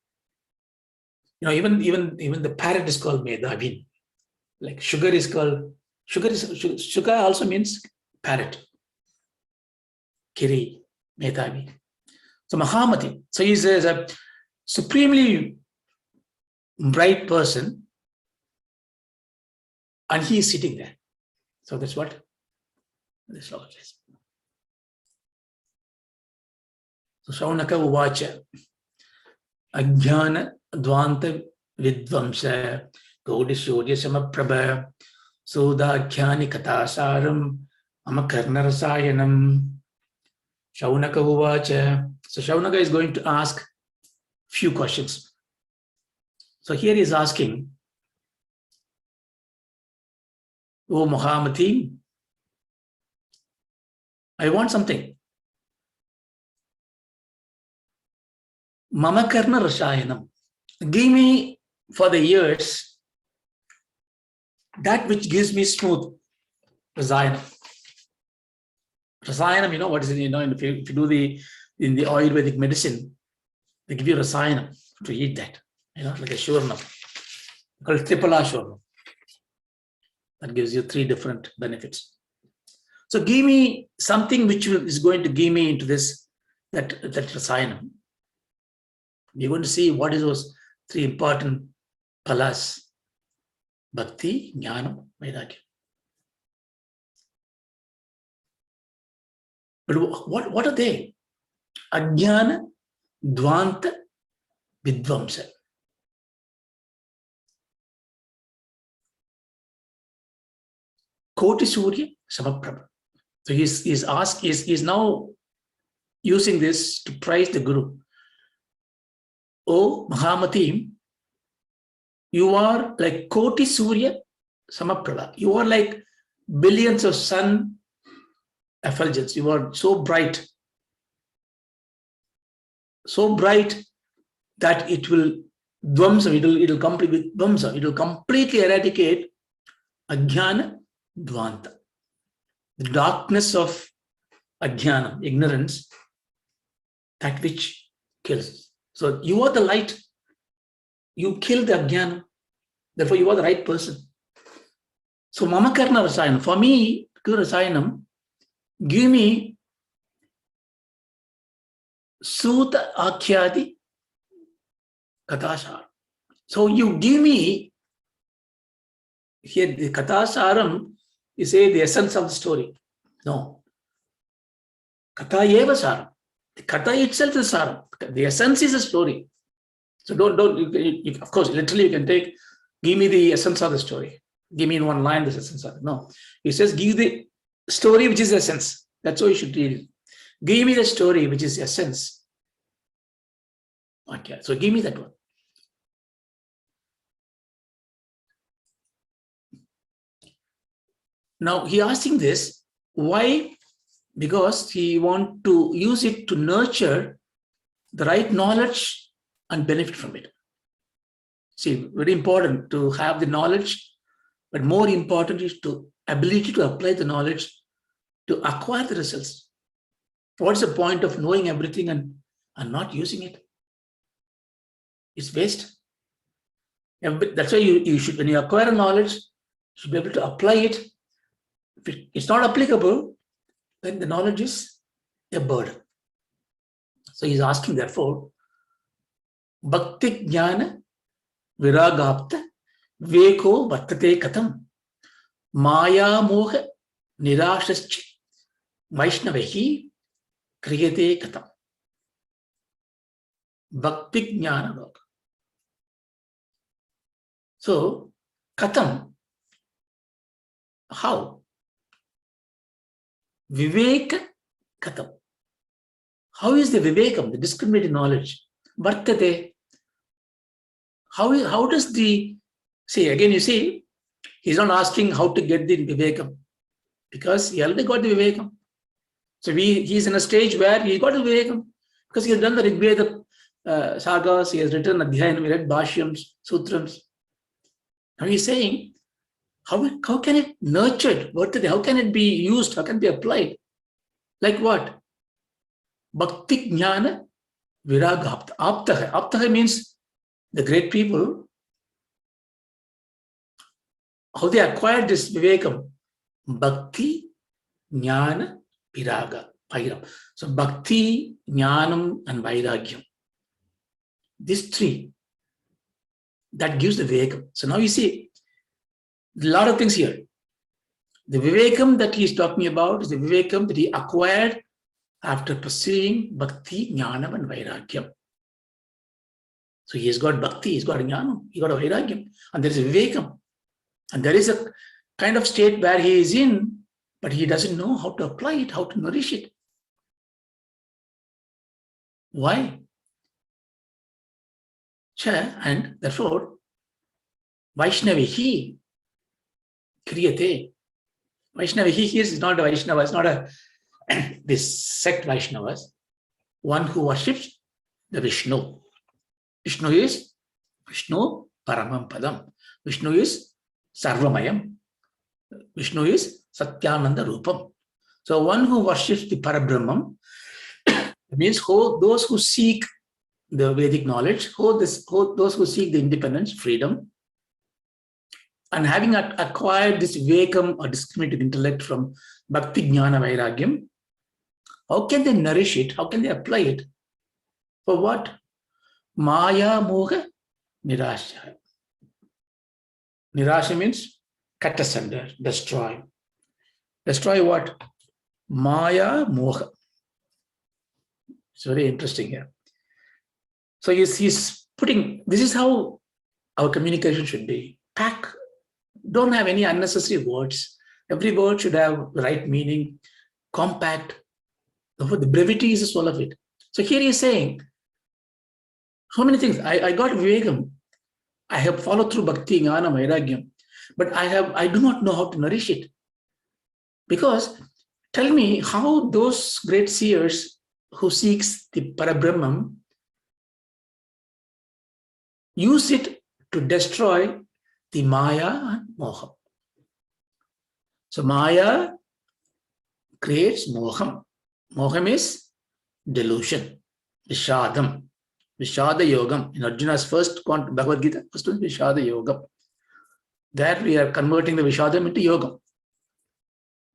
even the parrot is called Medhavi. Like sugar also means parrot. Kiri, Medhavi. So Mahamati. So he is a supremely bright person, and he is sitting there. So that's what this sloka says. So Shaunaka Uvacha Ajnana Dvanta Vidvamsa Gaudishorya Samaprabha Sodakhyani Katasaram Amakarnarasayanam. Shaunaka Uvacha. So Shaunaka is going to ask few questions. So here he is asking, O Mahamati, I want something. Mama Karna Rasayanam. Give me for the ears that which gives me smooth Rasayanam. Rasayanam, what is it? If you do in the Ayurvedic medicine, they give you Rasayanam to eat that. Like a shurnam, called tripala shurnam. That gives you 3 different benefits. So give me something which is going to give me into this, that rasayanam. We're going to see what is those three important palas: bhakti, jnana, vairagya. But what are they? Ajnana, dvanta, vidvamsa. Koti surya, samaprabha. So he's now using this to praise the Guru. Oh, Mahatmyam, you are like Koti Surya Samaprabha. You are like billions of sun effulgence. You are so bright that it will dvamsa, it'll completely dvamsa, it will completely eradicate ajnana dvanta, the darkness of ajnana, ignorance, that which kills. So you are the light. You kill the ajnana. Therefore, you are the right person. So mama karna rasayanam. For me, rasayanam, give me Suta Akhyadi Kathasar. So you give me here the Kathasaram, you say the essence of the story. No. Katha eva saram. The Katha itself is saram. The essence is a story. So don't of course, literally you can take, give me the essence of the story. Give me in one line the essence of it. No. He says, give the story which is essence. That's how you should read it. Give me the story which is essence. Okay, so give me that one. Now he asking this, why? Because he want to use it to nurture the right knowledge and benefit from it. See, very important to have the knowledge, but more important is to ability to apply the knowledge to acquire the results. What's the point of knowing everything and not using it? It's waste. That's why you should, when you acquire knowledge, you should be able to apply it. If it's not applicable, then the knowledge is a burden. So he's asking, therefore, bhakti jnana viragapta veko vattate katam maya moha nirashascha vaishnavehi kriyate katam. Bhakti jnana loka. So, katam, how? Viveka katam. How is the vivekam, the discriminating knowledge? Vartate. How does the, see, again you see, he's not asking how to get the vivekam, because he already got the vivekam. So he's in a stage where he got the vivekam, because he has done the Rigveda sagas, he has written Adhyayanam, he read Bhashyams, Sutrams. Now he's saying, how can it nurtured? How can it be used? How can it be applied? Like what? Bhakti jnana viragapta. Aptaha. Aptaha means the great people, how they acquired this vivekam. Bhakti, jnana, viraga, vairam. So bhakti, jnanam, and vairagyam. These three, that gives the vivekam. So now you see, a lot of things here. The vivekam that he is talking about is the vivekam that he acquired after pursuing bhakti, jnanam, and vairagyam. So he has got bhakti, he's got jnanam, he got a vairagyam, and there is a vivekam. And there is a kind of state where he is in, but he doesn't know how to apply it, how to nourish it. Why? And therefore, Vaishnavihi kriyate. Vaishnavihi is not a Vaishnava, it's not a this sect Vaishnavas. One who worships the Vishnu. Vishnu is Vishnu Paramam Padam. Vishnu is Sarvamayam. Vishnu is Satyananda Rupam. So one who worships the Parabrahman means those who seek the Vedic knowledge, those who seek the independence, freedom, And having acquired this vivekam or discriminative intellect from bhakti, jnana, vairagyam, how can they nourish it? How can they apply it? For what? Maya, moha, nirasha. Nirasha means cut asunder, destroy. Destroy what? Maya, moha. It's very interesting here. So he's putting, this is how our communication should be. Pack, don't have any unnecessary words. Every word should have the right meaning, compact. The brevity is the soul of it. So here he is saying, so many things. I got Vivekam. I have followed through Bhakti, Jnana, Vairagyam. But I do not know how to nourish it. Because tell me how those great seers who seeks the Parabrahman use it to destroy the Maya and Moha. So Maya creates Moham. Moham is delusion, Vishadam, Vishada Yogam. In Arjuna's first Bhagavad Gita, first one is Vishada Yogam. There we are converting the Vishadam into Yogam.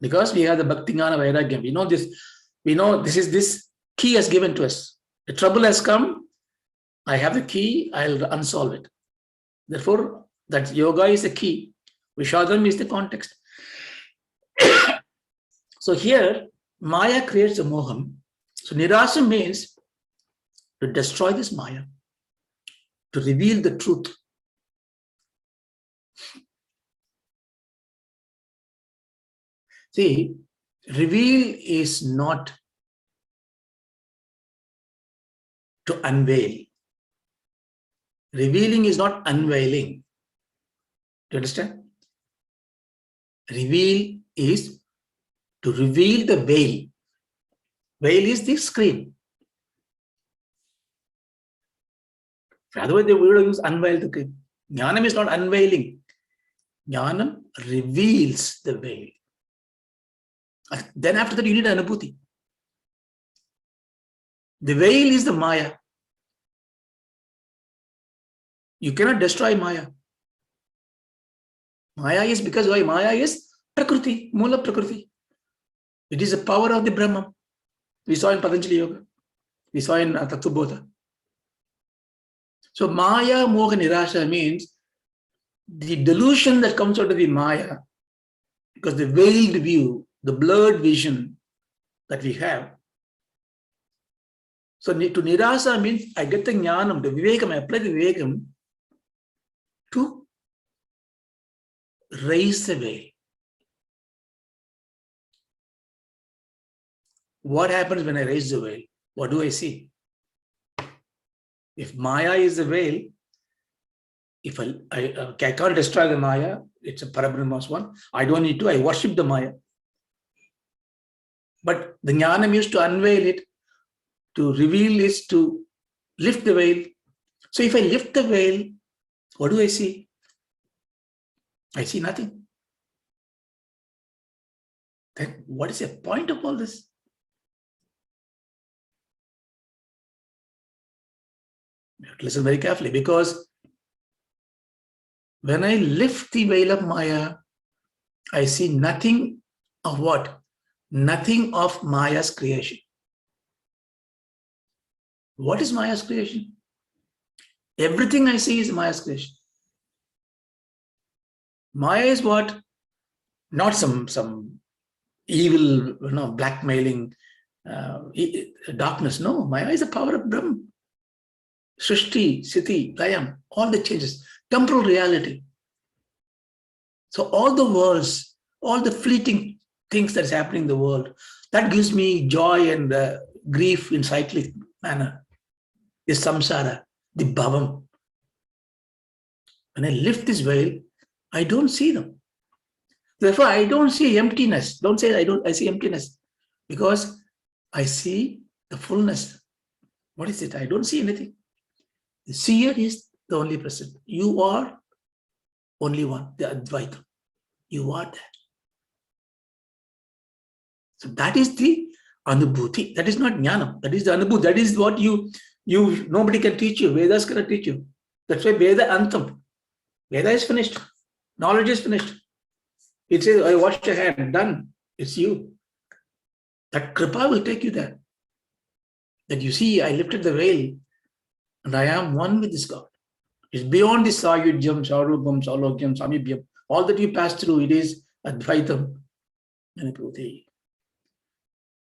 Because we have the Bhakti Jnana Vairagyam. We know this key has given to us. The trouble has come, I have the key, I'll unsolve it. Therefore, that yoga is the key. Vishadam is the context. So here, Maya creates a moham. So nirasa means to destroy this Maya, to reveal the truth. See, reveal is not to unveil. Revealing is not unveiling. Do you understand? Reveal is to reveal the veil. Veil is the screen. Otherwise, they would use unveil the screen. Jnanam is not unveiling. Jnanam reveals the veil. Then after that, you need anubhuti. The veil is the Maya. You cannot destroy Maya. Maya is because why? Maya is Prakriti, Mula Prakriti. It is the power of the Brahman. We saw in Patanjali Yoga. We saw in Tattvabodha. So Maya, Moha, Nirasha means the delusion that comes out of the Maya, because the veiled view, the blurred vision that we have. So to Nirasa means I get the Jnanam, the Vivekam, I apply the Vivekam to raise the veil. What happens when I raise the veil? What do I see? If Maya is the veil, if I can't destroy the Maya, it's a Parabrahmas one. I don't need to, I worship the Maya. But the Jnanam used to unveil it, to reveal is to lift the veil. So if I lift the veil, what do I see? I see nothing. Then what is the point of all this? You have to listen very carefully, because when I lift the veil of Maya, I see nothing of what? Nothing of Maya's creation. What is Maya's creation? Everything I see is Maya's creation. Maya is what? Not some evil, blackmailing darkness. No, Maya is the power of Brahman. Srishti, Siti, Layam, all the changes, temporal reality. So all the worlds, all the fleeting things that's happening in the world, that gives me joy and grief in cyclic manner. The samsara, the bhavam. When I lift this veil, I don't see them. Therefore, I don't see emptiness. Don't say I see emptiness, because I see the fullness. What is it? I don't see anything. The seer is the only present. You are only one, the Advaita. You are that. So that is the anubhuti. That is not jnana. That is the anubhuti. That is what nobody can teach you. Vedas cannot teach you. That's why Veda antam. Veda is finished. Knowledge is finished. It says, I washed your hand, done. It's you. That kripa will take you there. That you see, I lifted the veil and I am one with this God. It's beyond this Sayudyam, Sarupam, Salokyam, Samibhyam. All that you pass through, it is Advaitam.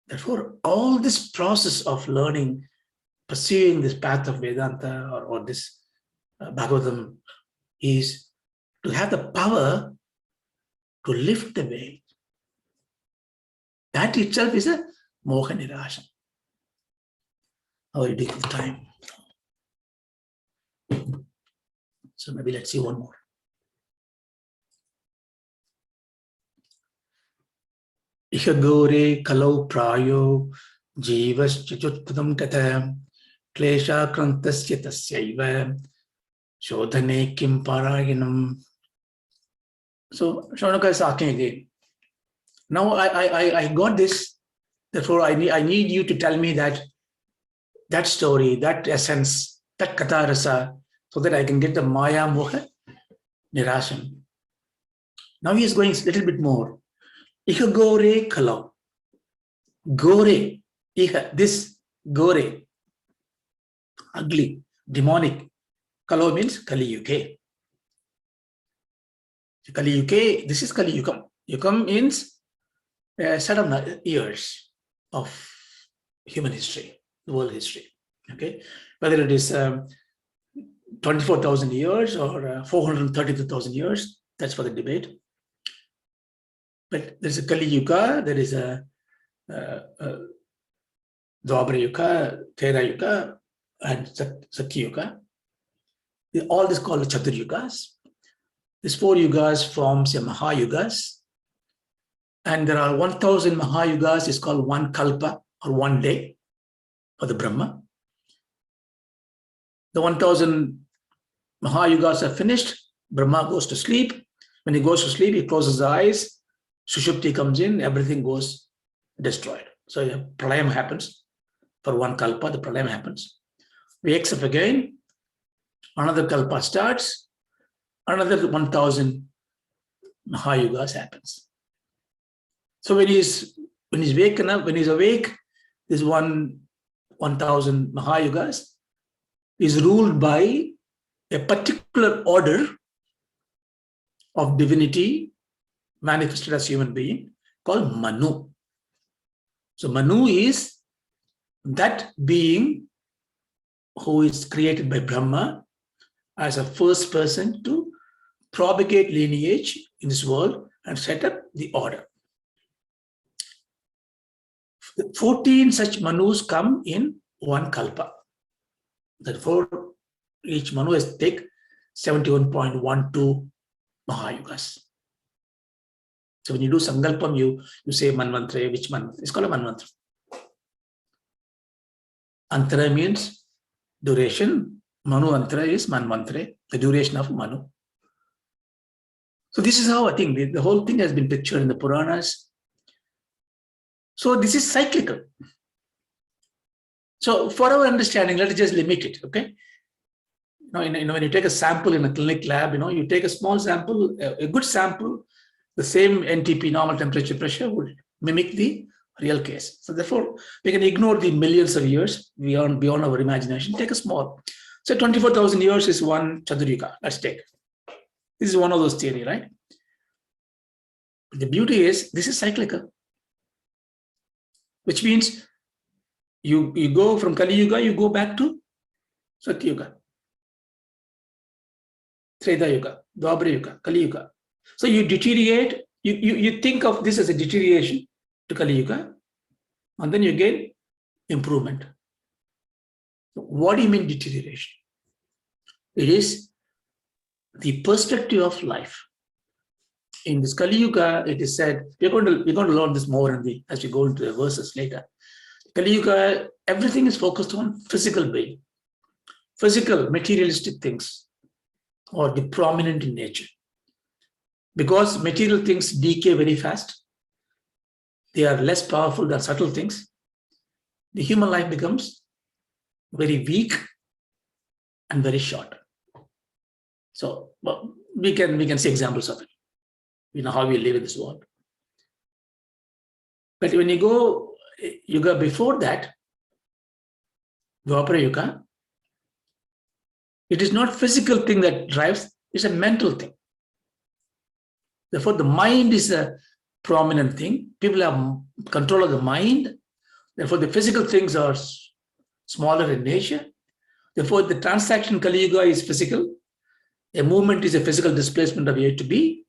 Therefore, all this process of learning, pursuing this path of Vedanta or this Bhagavatam is to have the power to lift the veil. That itself is a moha nirasha. How are you doing with time? So maybe let's see one more. Ihagore kalau prayo jivas chajutpadam katam klesha krantasya tasyaiva shodhane kim parayanam. So Shaunaka is asking again. Now I got this, therefore I need you to tell me that story, that essence, that katharasa, so that I can get the maya moha nirasam. Now he is going a little bit more. Iha gore kalau. Gore. Iha, this gore. Ugly, demonic. Kalau means Kali Yuga. Kali Yuga, this is Kali Yukam. Yukam means a set of years of human history, the world history. Okay, whether it is 24,000 years or 432,000 years, that's for the debate. But there's a Kali Yuga, there is a Dwapara Yuga, Treta Yuga, and Satya Yuga. All this called the Chatur Yugas. These 4 yugas forms a Mahayugas. And there are 1,000 Mahayugas is called one kalpa or one day for the Brahma. The 1,000 Mahayugas are finished. Brahma goes to sleep. When he goes to sleep, he closes his eyes. Sushupti comes in, everything goes destroyed. So a pralayam happens. For one kalpa, the pralayam happens. Wakes up again. Another kalpa starts. Another 1,000 Mahayugas happens. So when he's waken up, when he's awake, this 1,000 Mahayugas is ruled by a particular order of divinity manifested as human being called Manu. So Manu is that being who is created by Brahma as a first person to propagate lineage in this world and set up the order. 14 such Manus come in one kalpa. Therefore, each Manu has to take 71.12 Mahayugas. So when you do Sankalpam, you say Manvantre, which Manvantre? It's called a Manvantra. Antara means duration. Manu Antara is Manvantre, the duration of Manu. So this is how I think the whole thing has been pictured in the Puranas. So this is cyclical. So for our understanding, let us just limit it, okay? When you take a sample in a clinic lab, you take a small sample, a good sample, the same NTP, normal temperature pressure, would mimic the real case. So therefore, we can ignore the millions of years beyond our imagination. Take a small. So 24,000 years is one Chaturika. Let's take. This is one of those theory, right? But the beauty is this is cyclical, which means you go from Kali Yuga, you go back to Satya Yuga, Treta Yuga, Dwapara Yuga, Kali Yuga. So you deteriorate, you think of this as a deterioration to Kali Yuga, and then you gain improvement. What do you mean deterioration? It is the perspective of life. In this Kali Yuga, it is said, we're going to learn this more as we go into the verses later. Kali Yuga, everything is focused on physical being, physical, materialistic things, or the prominent in nature. Because material things decay very fast, they are less powerful than subtle things, the human life becomes very weak and very short. So we can see examples of it. You know how we live in this world. But when you go Yuga before that, Dwapara Yuga, it is not physical thing that drives, it's a mental thing. Therefore, the mind is a prominent thing. People have control of the mind. Therefore, the physical things are smaller in nature. Therefore, the transaction Kali Yuga is physical. A movement is a physical displacement of A to B.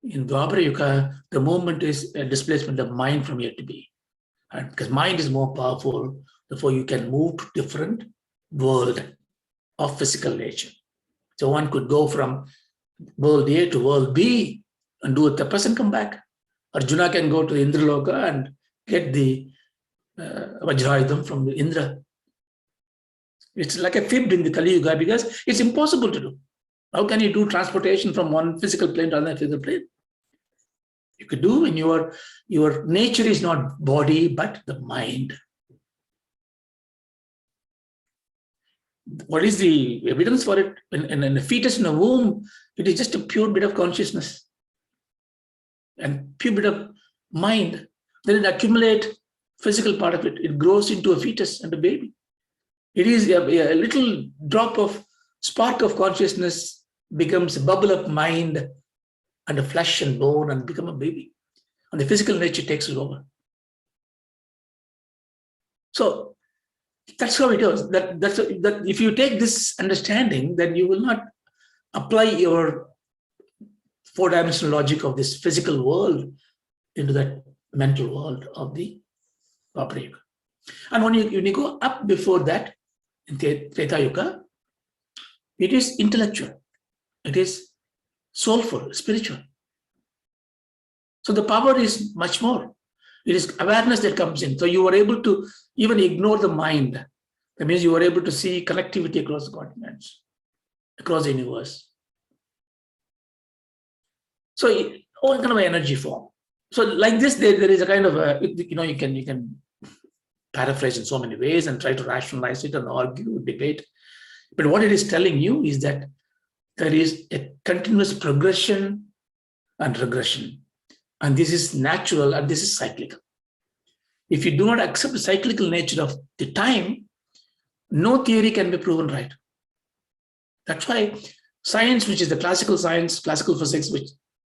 In Dwapara Yuga, the movement is a displacement of mind from A to B. And because mind is more powerful, therefore you can move to different world of physical nature. So one could go from world A to world B and do a tapas and come back. Arjuna can go to Indraloka and get the Vajrayudham from the Indra. It's like a fib in the Kali Yuga because it's impossible to do. How can you do transportation from one physical plane to another physical plane? You could do when your nature is not body, but the mind. What is the evidence for it? In a fetus in a womb, it is just a pure bit of consciousness and pure bit of mind. Then it accumulates physical part of it. It grows into a fetus and a baby. It is a little drop of spark of consciousness becomes a bubble of mind and a flesh and bone and become a baby. And the physical nature takes it over. So that's how it is. That if you take this understanding, then you will not apply your four-dimensional logic of this physical world into that mental world of the Dwapara Yuga. And when you go up before that, in Treta Yuga, it is intellectual. It is soulful, spiritual. So the power is much more. It is awareness that comes in. So you are able to even ignore the mind. That means you are able to see connectivity across the continents, across the universe. So all kind of an energy form. So like this, there is a kind of you can paraphrase in so many ways and try to rationalize it and argue, debate. But what it is telling you is that there is a continuous progression and regression. And this is natural and this is cyclical. If you do not accept the cyclical nature of the time, no theory can be proven right. That's why science, which is the classical science, classical physics, which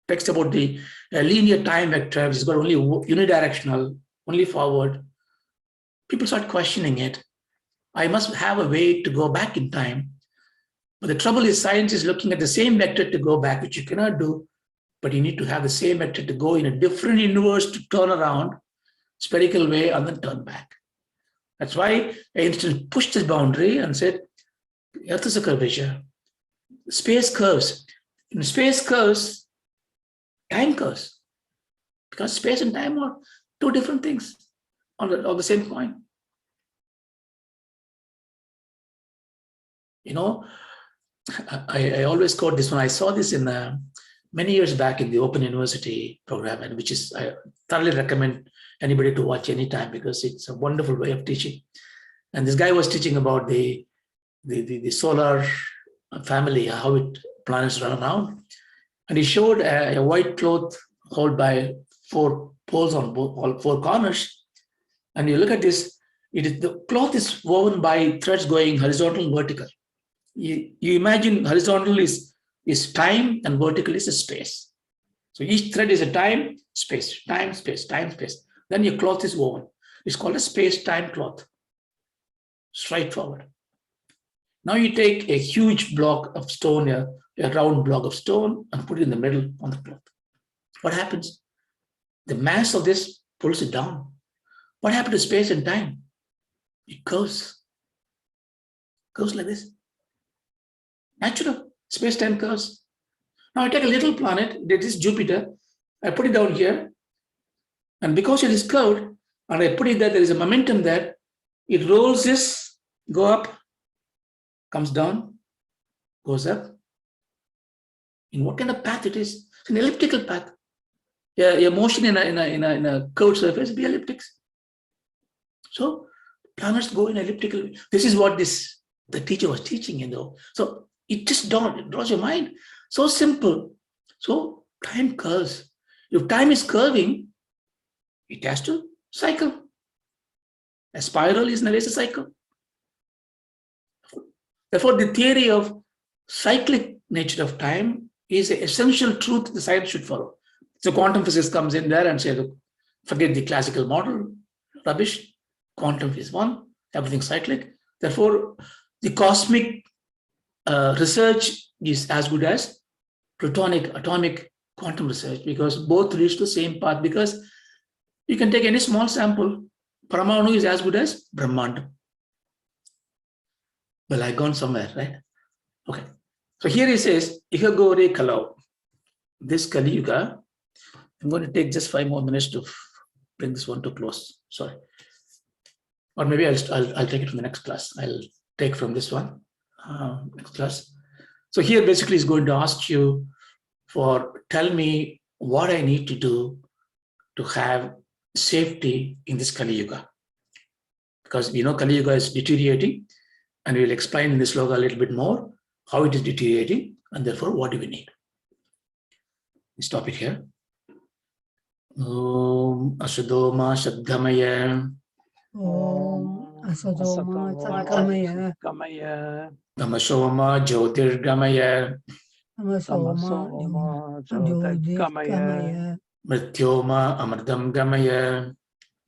talks about the linear time vector, which is got only unidirectional, only forward, people start questioning it. I must have a way to go back in time. But the trouble is science is looking at the same vector to go back, which you cannot do, but you need to have the same vector to go in a different universe to turn around, spherical way, and then turn back. That's why Einstein pushed this boundary and said, Earth is a curvature. Space curves. In space curves, time curves. Because space and time are two different things on the same coin. You know, I always quote this one. I saw this in many years back in the Open University program, and which is I thoroughly recommend anybody to watch anytime because it's a wonderful way of teaching. And this guy was teaching about the solar family, how planets run around, and he showed a white cloth held by 4 poles on all 4 corners. And you look at this, the cloth is woven by threads going horizontal and vertical. You imagine horizontal is time and vertical is a space. So each thread is a time, space, time, space, time, space. Then your cloth is woven. It's called a space-time cloth. Straightforward. Now you take a huge block of stone, a round block of stone, and put it in the middle on the cloth. What happens? The mass of this pulls it down. What happened to space and time? It goes like this. Natural, space-time curves. Now I take a little planet, that is Jupiter, I put it down here, and because it is curved, and I put it there is a momentum there, it rolls this, go up, comes down, goes up. In what kind of path it is? It's an elliptical path. A motion in a curved surface will be elliptics. So planets go in elliptical. This is what the teacher was teaching, So It just draws your mind. So simple. So time curves. If time is curving, it has to cycle. A spiral is always a cycle. Therefore, the theory of cyclic nature of time is an essential truth the science should follow. So quantum physics comes in there and says, look, forget the classical model, rubbish. Quantum is one, everything's cyclic. Therefore, the cosmic research is as good as platonic atomic quantum research, because both reach the same path. Because you can take any small sample, Paramanu is as good as Brahmanda. Well, I gone somewhere, right? Okay. So here he says, Ihagore Kalau. This Kali Yuga, I'm going to take just 5 more minutes to bring this one to close. Sorry. Or maybe I'll take it from the next class. I'll take from this one, next class. So here basically is going to ask you for, tell me what I need to do to have safety in this Kali Yuga. Because we know Kali Yuga is deteriorating, and we'll explain in this sloka a little bit more how it is deteriorating, and therefore what do we need. Stop it here. Om Asudoma Shadgamaya. Om Asadoma Sadgamaya. Tamasoma Jyotirgamaya. Tamasoma Jyotirgamaya. Mrityoma Amardam Gamaya.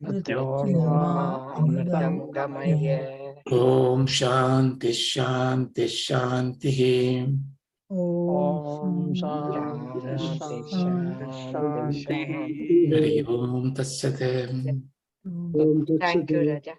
Mrityoma Amridam Gamaya. Om Shanti Shanti Shanti. Om Hari Om Tatsate. Thank you, Raja.